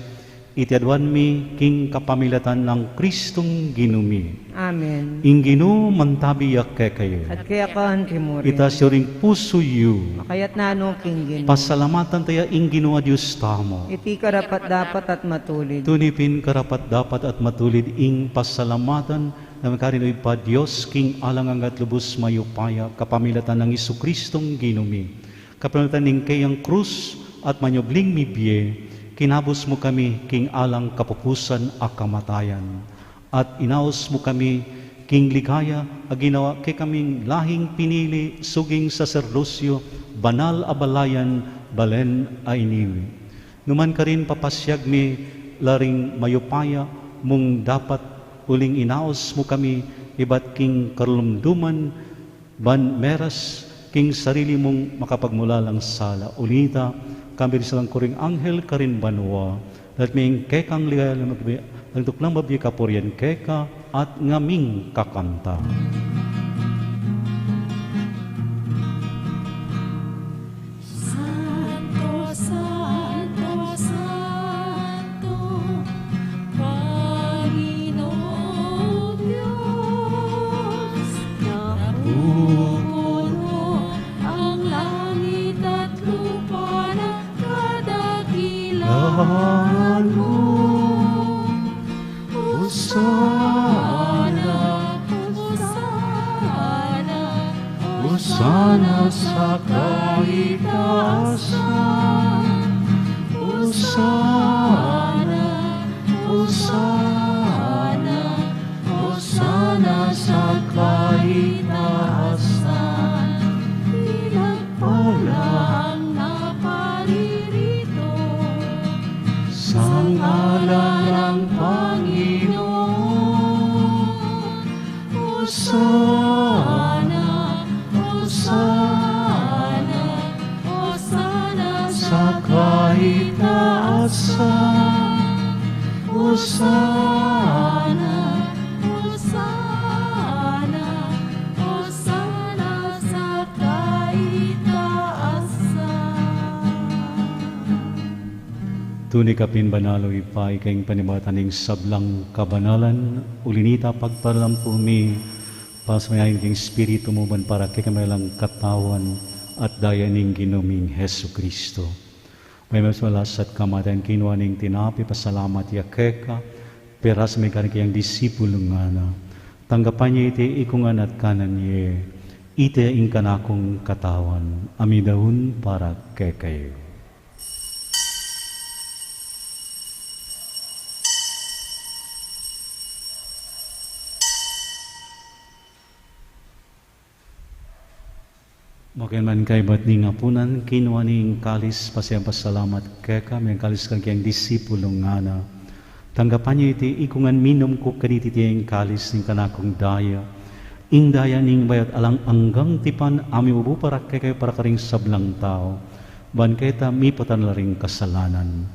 itiadwan mi king kapamilatan ng Kristong ginumi. Amen. Inginu mantabiyak kayo. At kaya kaan timuri. Itasyo ring puso yu. Makayat nano kinggin. Pasalamatan tayo inginu a Diyos tamo. Iti karapat dapat at matulid. Tunipin karapat dapat at matulid ing pasalamatan na makarinoy pa Diyos king alang at lubos mayupaya kapamilatan ng Isu Kristong ginumi. Kapamilatan ng kayang krus at manyobling mibye, kinabos mo kami king alang kapupusan a kamatayan. At inaos mo kami king ligaya a ginawa kay kaming lahing pinili suging saserdosyo banal a balayan balen a iniwi. Numan ka rin papasyag mi laring mayupaya mong dapat uling inaos mo kami ibat king karlumduman ban meras king sarili mong makapagmula lang sala. Ulita kami silang kuring anghel karin banwa at may kekang ligaya ang tuklang babi kapuryan keka at ngaming kakanta. Santo, Santo, Santo, Panginoong Diyos, napupuno ang langit at lupa ng kadakilaan mo. Hosana, Hosana, Hosana sa kaitaasan. Hosana, Hosana, Hosana sa kaitaasan. Pinagpala ang naparirito sa ngalan ng Panginoon. Hosana, Hosana, Hosana sa kaitaasan. Hosana, Hosana, Hosana sa kaitaasan. Tuni kapin banalo ipay kayong panibataning sablang kabanalan, ulinita pagpalampo mi, pasmayayin king spirito mo ban para kay kamalang katawan at dayaning ginuming Hesu Kristo. May maswalas at kamatayan kinuha ning tinapi, pasalamat ya keka, peras may kayang disipulo nga na. Tanggapan niya iti ikungan at kanan niya, ite ing kanakong katawan, amidahun para kekayo. Makin man kay ba't ni ngapunan, kinuha ning kalis pasayang pasalamat keka, may kalis kang kiyang disipulong nga na. Tanggapan niyo iti ikungan minom ko kaniti tiyang kalis ning kanakong daya. Ing daya ning bayat alang anggang tipan, ami ubo para kay para karing sablang tao. Ban kayta mi patan laring kasalanan.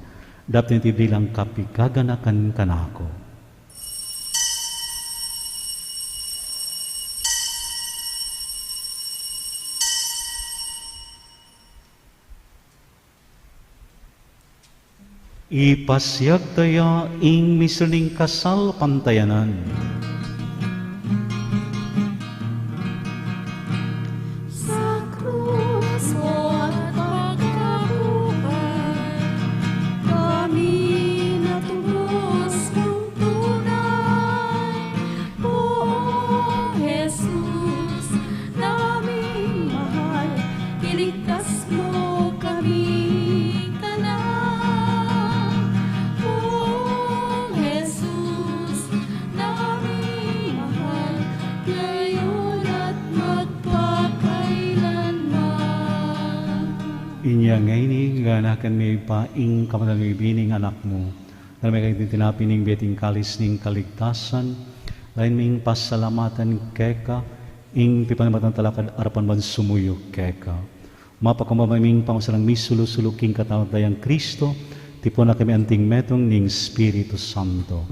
Dapat niti bilang kapigaganakan kanako. Ipasyag tayo ing miserling kasal pantayanan. Sa krus mo at pagkabuhay, kami natubos mong tunay. Poong Jesus, naming mahal, iligtas mo kami. Inya ngayon ganakan may paing kamalang ibining anak mo. Na may kayong tinapining beting kalis ning kaligtasan. Lain ming pasalamatan keka. Ing pipanamatan talakad arapan man sumuyo keka. Mapakumamaming pamasalang misulu-suluking katawad dayang Kristo. Tipo na kami anting metong ning Espiritu Santo.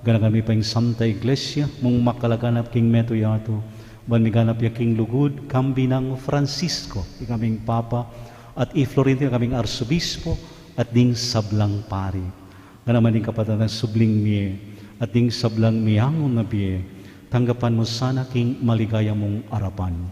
Ganakan may paing Santa Iglesia. Mong makalaganap king meto yato. Baniganap ya king lugud. Kambi ng Francisco. Ikaming Papa. At i-Florentino kaming arsobispo at ding sablang pari. nga naman yung kapatid ng subling mi, at yung sablang miyangon na biye, tanggapan mo sana king maligaya mong arapan.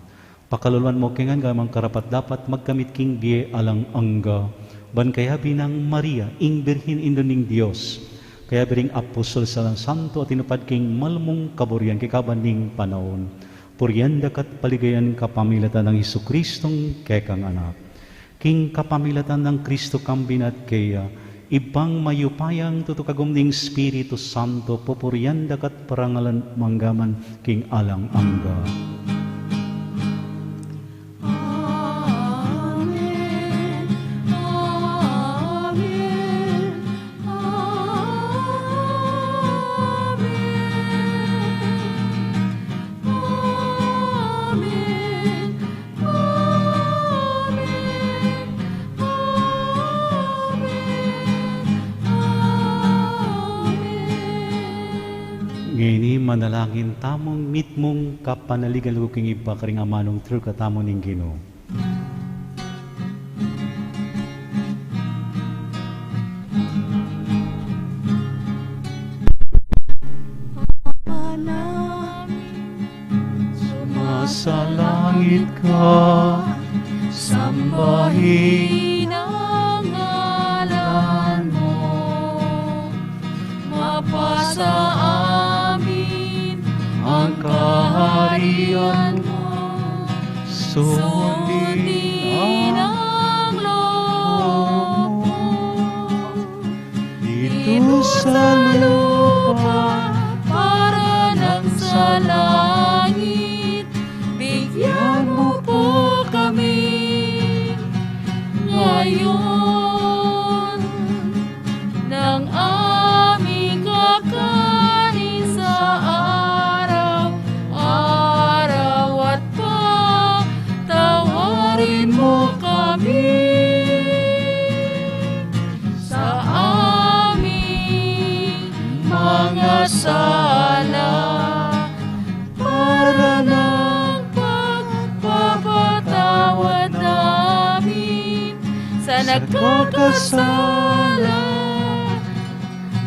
Pakaluluan mo kingan gamang karapat dapat magkamit king biye alang angga, ban kaya binang Maria, ing birhin indoning Diyos, kaya biring apostol sa lang santo at inupad king malmong kaburyan kikaban ning panahon. Puryanda kat paligayan kapamilatan ng Hesukristong kekang anak. King kapamilatan ng Kristo kambinat kaya, ibang mayupayang tutukagom ning Espiritu Santo, pupuryanda kat parangalan manggaman king alang angga. Ngini manalangin tamong mitmong kapanaligan ko king iba karing amanong true katamo ning Ginoo. Sumasalangit ka, sambahin ang ngalan mo, mapasa ang kaharian mo, sundin ang loob mo, dito sa lupa, para nang sa langit, bigyan mo po kami ngayon ng aming kakanin sa mo kami sa aming mga sala, para ng pagpapatawad namin sa nagkakasala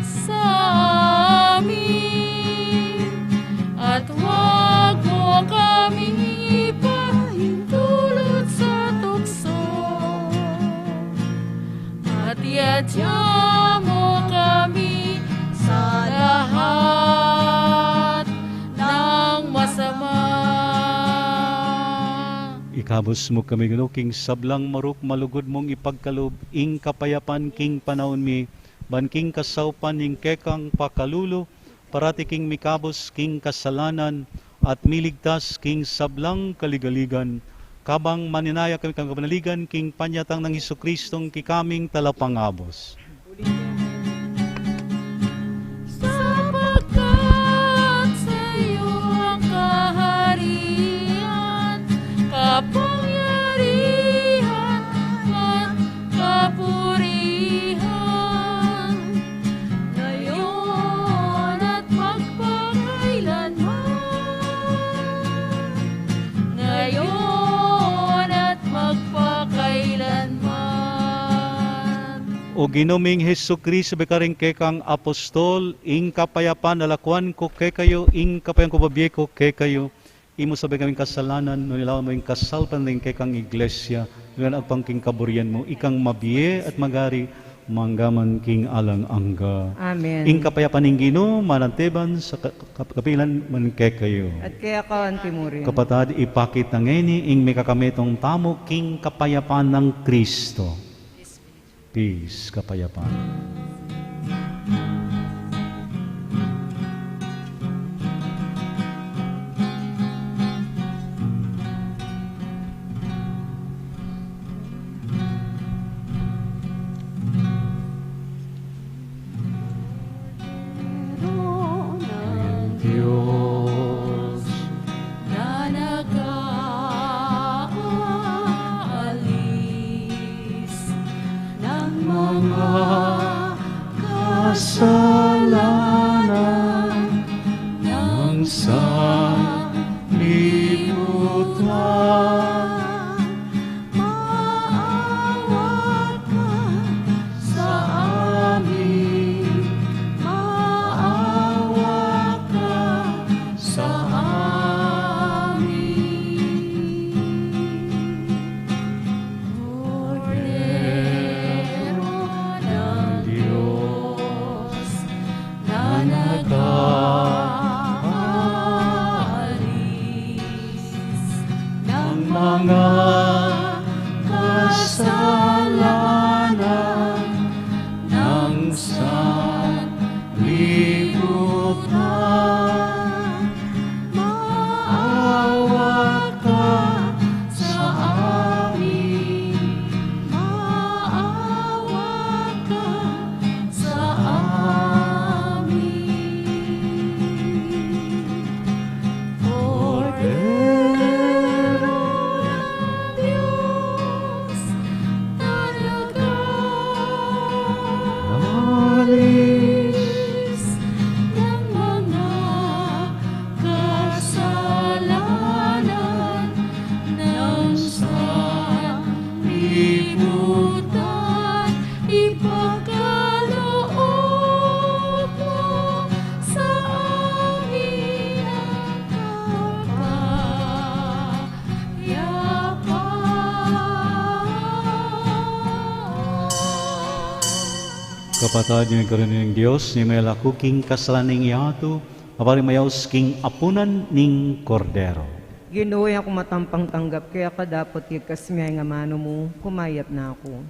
sa amin, at huwag mo kaming ipahintulot sa tukso, at iadya mo kami sa lahat ng masama. Ikabos mo kami Ginoo king sablang maruk malugod mong ipagkalob ing kapayapan king panahon mi, ban king kasawpan ing kekang pakalulo, parati king mikabos king kasalanan, at miligtas king sablang kaligaligan, kabang maninaya kami kang kapanaligan king panyatang ng Hesukristong kikaming talapangabos. Sapagkat sa iyo ang kaharian, kapangyarihan at kapurihan, ngayon at magpakailanman. Ngayon at magpakailanman. O Ginoming Hesukristo bekaring kekang apostol, ing kapayapan nalakuan ko kay kayo, ing kapayan ko babiye ko kay kayo, imo sabay kaming kasalanan, nulilawan mo ing kasalpan ng kekang iglesia, nulilawan agpang king kaburyan mo, ikang mabiye at magari, manggaman king alang angga. Amen. Ing kapayapan ning Ginoo mananteban sa kapilan man kay kayo. At kaya ka antimurin. Kapatad, ipakit ng ngeni ing may kakametong tamo king kapayapan ng Kristo. Peace, kapayapan. Diyos na nag-aalis ng mga kasalanan ng sanlibutan, maawa ka sa amin, Kapatid niyo karon ning Dios, ni may laku king kasalaning yato, apari mayaos king apunan ning kordero. Ginoo ako matampang tanggap, kaya kadapot yung kasmiyay nga mano mo, kumayat na ako.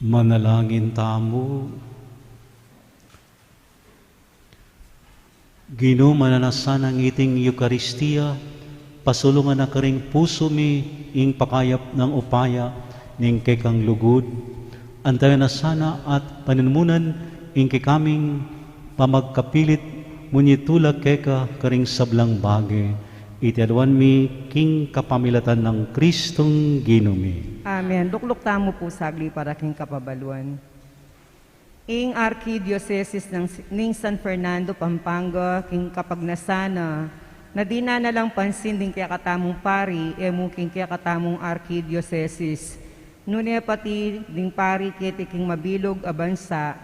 Manalangin tamo. Ginoo, mananasan ang iting Eukaristiya, pasulungan na karing puso mi ing pakayap ng upaya ning kekang lugod, antayo na sana at panunmunan ing kikaming pamagkapilit munyitula keka karing sablang bagay, iti adwan mi king kapamilatan ng Kristong ginumi. Amen. Lukluk tamo po sagli para king kapabaluan. Ing Arkidiocese ng San Fernando, Pampanga, king kapagnasana, na di na nalang pansin din kaya katamong pari, king kaya katamong Arkidiocese. Nune pati ding pari kiti king mabilog abansa.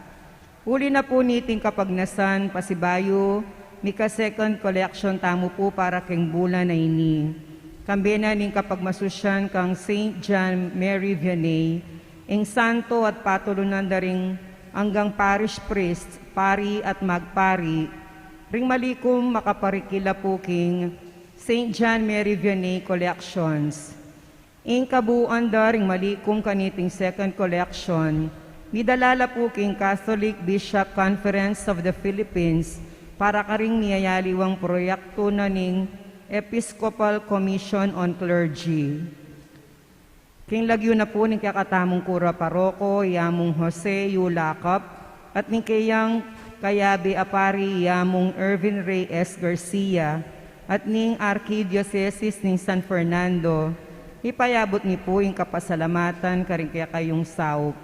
Uli na po niting kapagnasan, pasibayo, mika second collection tamo po para king bulan na ini. Kambena ning kapagmasusyan kang St. John Mary Vianney, ing santo at patulunan na ring hanggang parish priest, pari at magpari, ring malikom makaparikila po king St. John Mary Vianney Collections. Ing kabuuan da ring malikom kaniting second collection, nidalala po king Catholic Bishop Conference of the Philippines para karing niyayaliwang proyekto na ning Episcopal Commission on Clergy. King lagyo na po ning kakatamong kura paroko, yamong Jose Yulakap, at ning kayang kayabe apari, yamong Irvin Ray S. Garcia, at ning Arkidiocese ning San Fernando, ipayabot ni po yung kapasalamatan karing kaya kayong saup.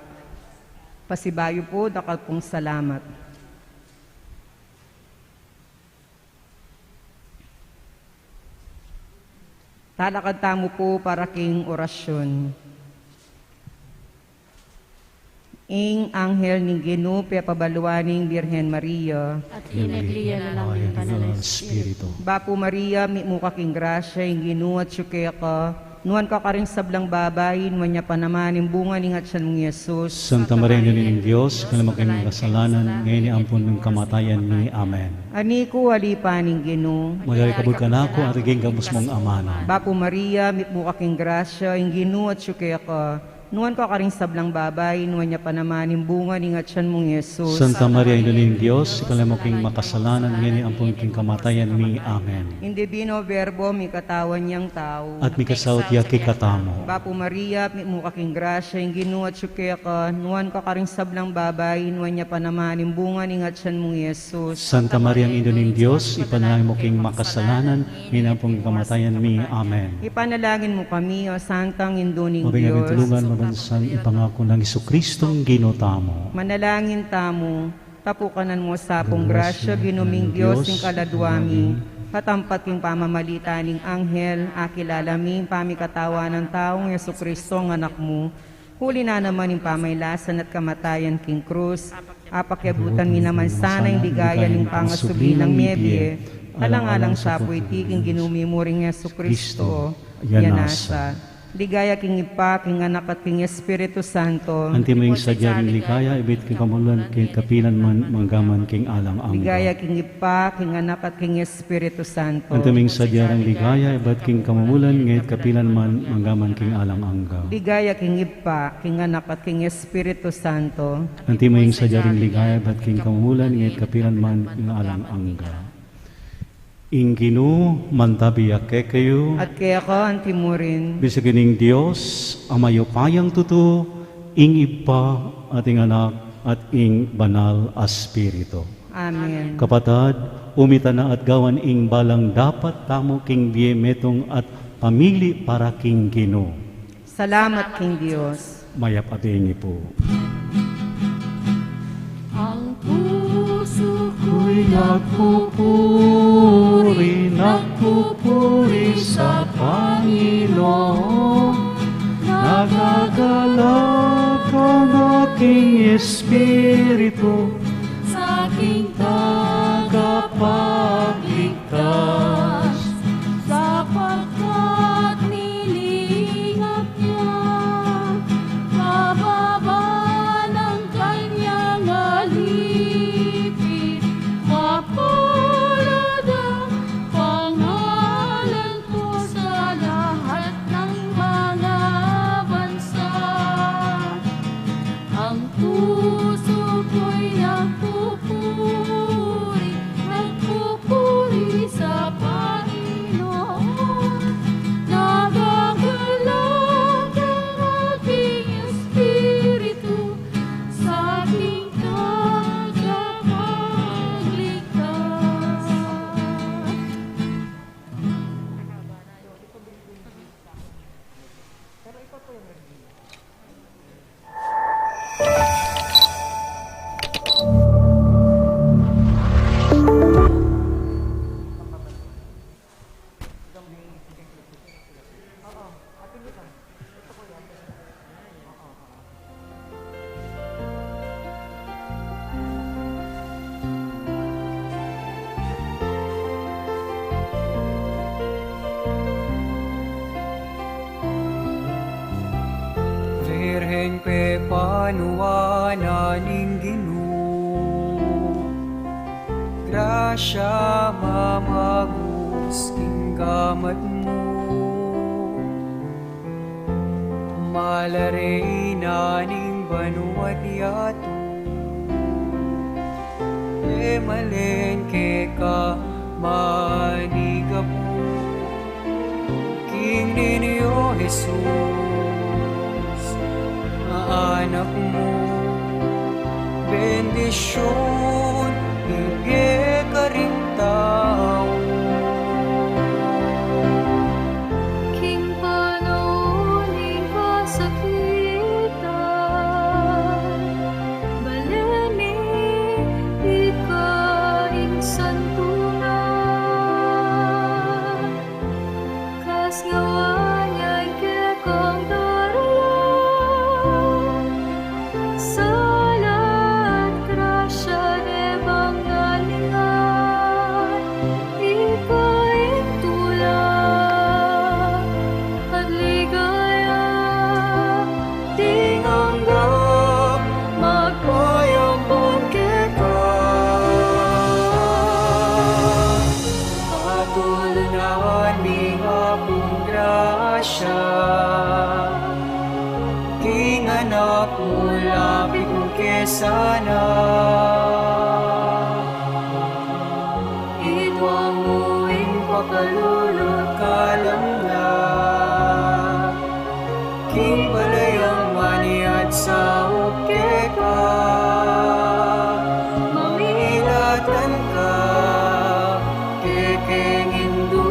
Pasibayo po, dakal pong salamat. Talakad tamo po para king orasyon. Ing anghel ning Ginoo pabaluaning Birhen Maria. At hinaglia na lang yung kanal Espiritu. Bapo Maria, mi muka king grasya, ing Ginoo at syuke ka. Nuan ka karing sablang babayin, wanya pa naman yung bunga ning atsan mong Yesus. Santa Maria ng Diyos, kalamang kayong kasalanan, ngayon ampun ng kamatayan ni. Amen. Ani ko walipa ning Ginoo. Magari kabul ka na ako, at iging gabos mong amana. Bapo Maria, mi muka king grasya, ing Ginoo at syuke ka. Nuan ka karing sablang babay, nuan niya pa naman yung bunga ni atsan mong Yesus. Santa Maria ng Diyos, kalamang kayong makasalanan, ngayon ampun ng kamatayan ni. Amen. In divino verbo, mi katawan niyang tao. At mi kasawat ya kikatamo. Bapo Maria, mi muka king grasya, ing Ginoo at syuke ka. Nuan ka karing sablang babay, nuan niya pa naman yung bunga ni atsan mong Yesus. Santa Maria ng Diyos, ipanalangin mo king makasalanan, ngayon ampun ng kamatayan ni. Amen. Ipanalangin mo kami, o Santang Induning Mabigyan Diyos. tulungan, mabansang ipangako ng Jesucristong ginotamo. Manalangin tamo, tapukanan mo sa pong grasya, ginuming Diyos, ng kaladwami, katampat yung pamamalita ng anghel, akilalami, pamikatawa ng taong Jesucristo ang anak mo, huli na naman yung pamaylasan at kamatayan king krus, apakyabutan mi naman sana yung ligaya ng pangasubli ng mebye, alang-alang sa puitiking ginumi mo ring Jesucristo, yanasa. Ligaya king Ipa, king Anak at king Espiritu Santo. Anti mo yung sadyaring ligaya, ibit king kamulan, king kapilan man, manggaman, king alang angga. Ligaya king Ipa, king Anak at king Espiritu Santo. Anti mo yung sadyaring ligaya, ibit king kamulan, ngayit kapilan man, manggaman, king alang angga. Ligaya king Ipa, king Anak at king Espiritu Santo. Anti mo yung sadyaring ligaya, ibit king kamulan, ngayit kapilan man, king alang angga. Ing Ginoo, mantabiyak kayo. At kaya ka, antimurin. Bisagining Diyos, amayo payang tuto, ing Ipa, ating anak, at ing banal Espiritu. Amen. Kapatad, umita na at gawan ing balang dapat tamo king biemetong at pamili para king Ginoo. Salamat king Diyos. Mayap abingi po. Ang puso Ko'y nagpupuri sa Panginoon. Nagagalak ang aking espiritu sa aking tagapagligtas. sapagkat nilingap niya mababa ng kanyang alipin. Mapalad ang pangalan ko sa lahat ng mga bansa. Ang puso ko'y nagpupuri sa pe panuwanan ing Ginoo. Grasya mamagus king gamat mo, malaray na ning banuat yato. Malen ke ka maniga po, King ninyo Jesus, anak mo. Bendisyon, hige ka rin tao. King panauling kasakitan, baleni ikaing santunan, kas ngawanya kekong darayan, salat grasya de bangalingan, ikaing tulang at ligaya, tinganggap magpayambon kita. Patulunan ni Apong grasya, King anak mo lapit mo kesana. Idwang mo ing pakalulot kalamnan, King balayang maniat sa ukeka. Mamilatan ka kekeng Hindu,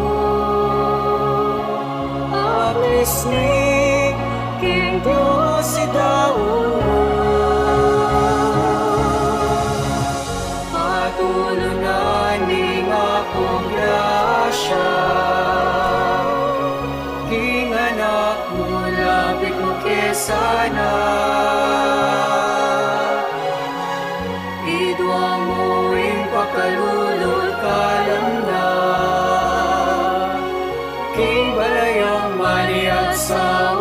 apis ni King Diyos si Daud. Patulunan ni Apong grasya, King anak mo lapit mo kesana. Idwang mo ing pakalulot kalamnan, King balayang maniat sa